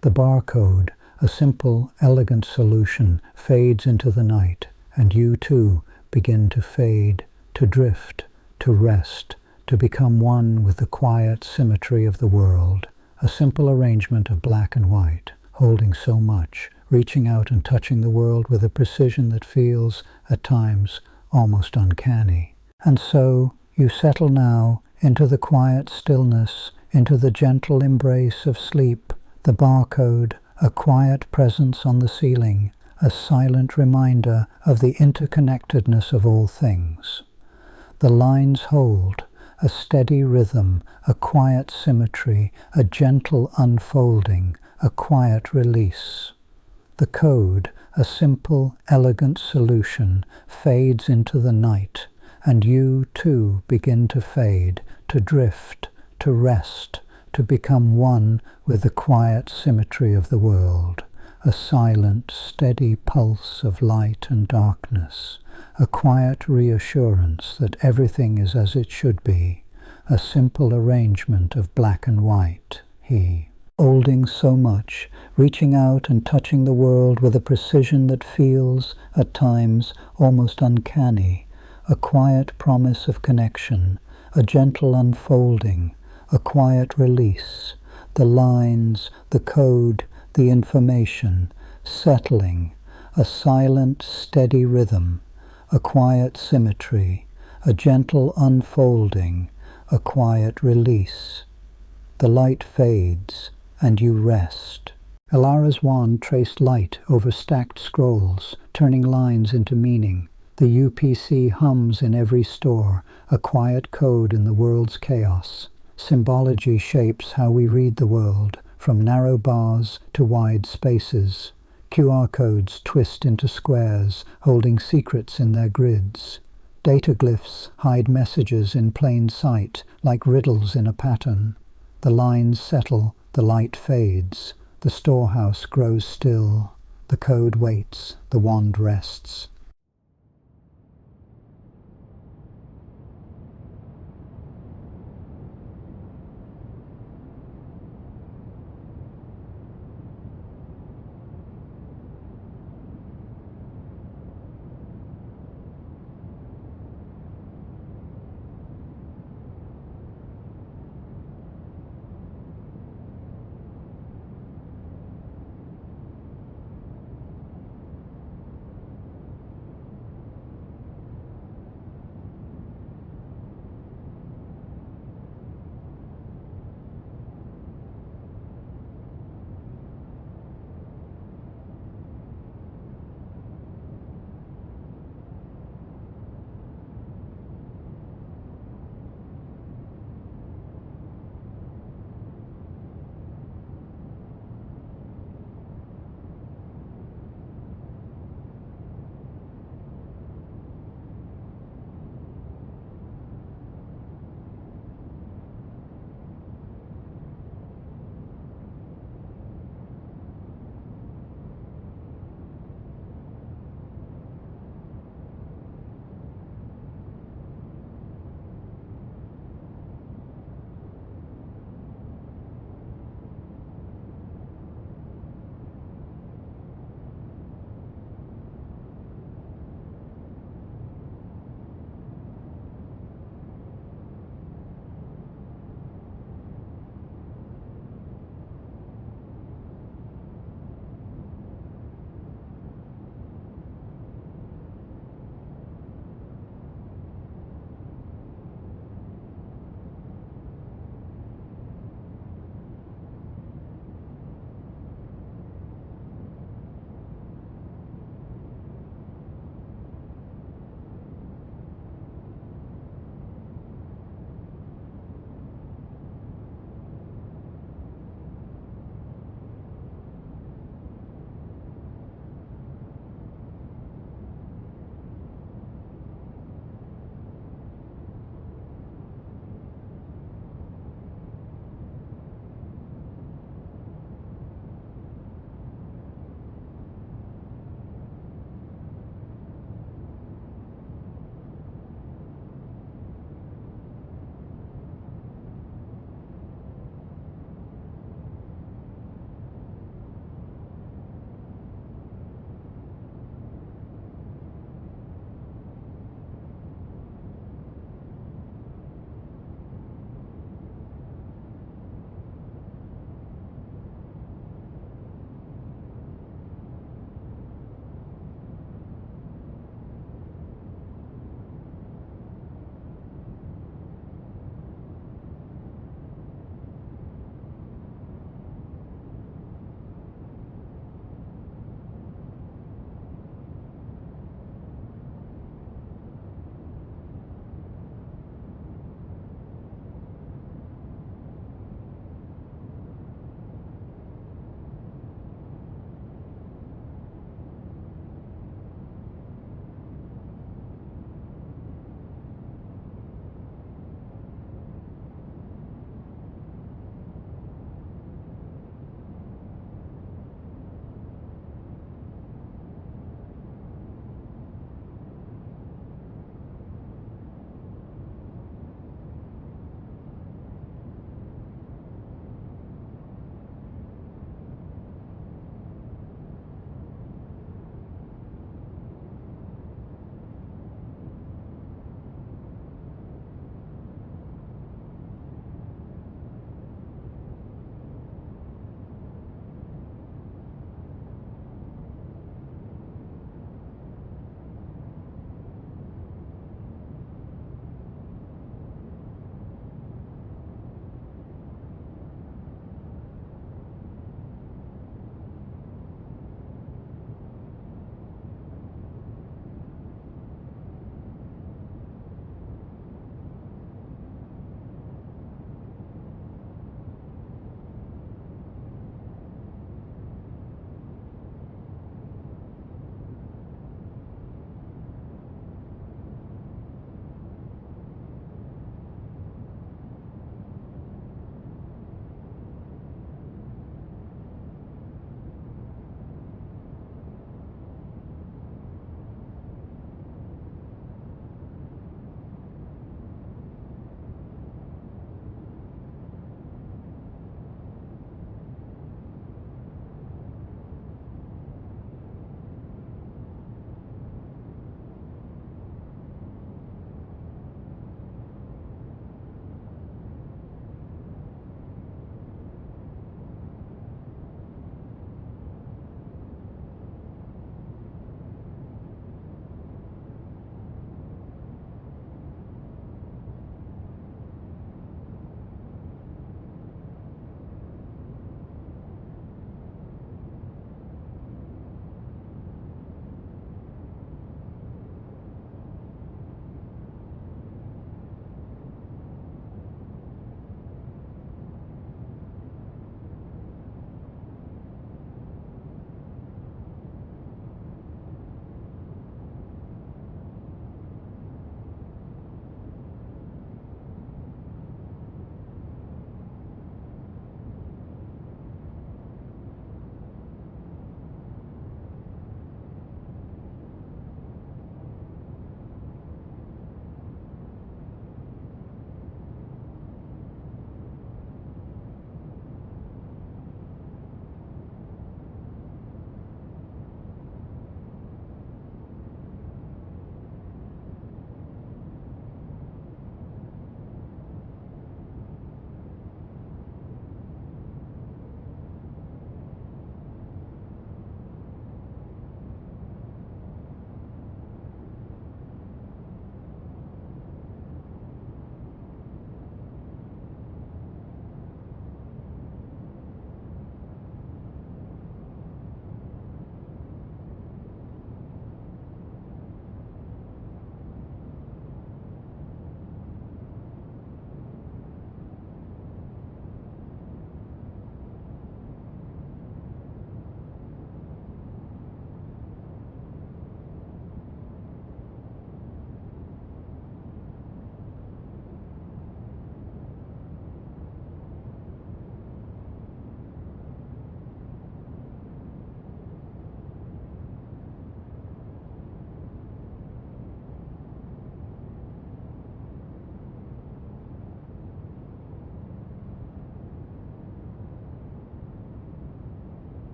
The barcode, a simple, elegant solution, fades into the night, and you too begin to fade, to drift, to rest, to become one with the quiet symmetry of the world, a simple arrangement of black and white, holding so much, reaching out and touching the world with a precision that feels, at times, almost uncanny. And so, you settle now into the quiet stillness, into the gentle embrace of sleep, the barcode, a quiet presence on the ceiling, a silent reminder of the interconnectedness of all things. The lines hold, a steady rhythm, a quiet symmetry, a gentle unfolding, a quiet release. The code, a simple, elegant solution, fades into the night, and you too begin to fade, to drift, to rest, to become one with the quiet symmetry of the world, a silent, steady pulse of light and darkness, a quiet reassurance that everything is as it should be, a simple arrangement of black and white, holding so much, reaching out and touching the world with a precision that feels, at times, almost uncanny, a quiet promise of connection, a gentle unfolding, a quiet release, the lines, the code, the information, settling, a silent, steady rhythm, a quiet symmetry, a gentle unfolding, a quiet release. The light fades, and you rest. Elara's wand traced light over stacked scrolls, turning lines into meaning. The UPC hums in every store, a quiet code in the world's chaos. Symbology shapes how we read the world, from narrow bars to wide spaces. QR codes twist into squares, holding secrets in their grids. Data glyphs hide messages in plain sight, like riddles in a pattern. The lines settle, the light fades, the storehouse grows still. The code waits, the wand rests.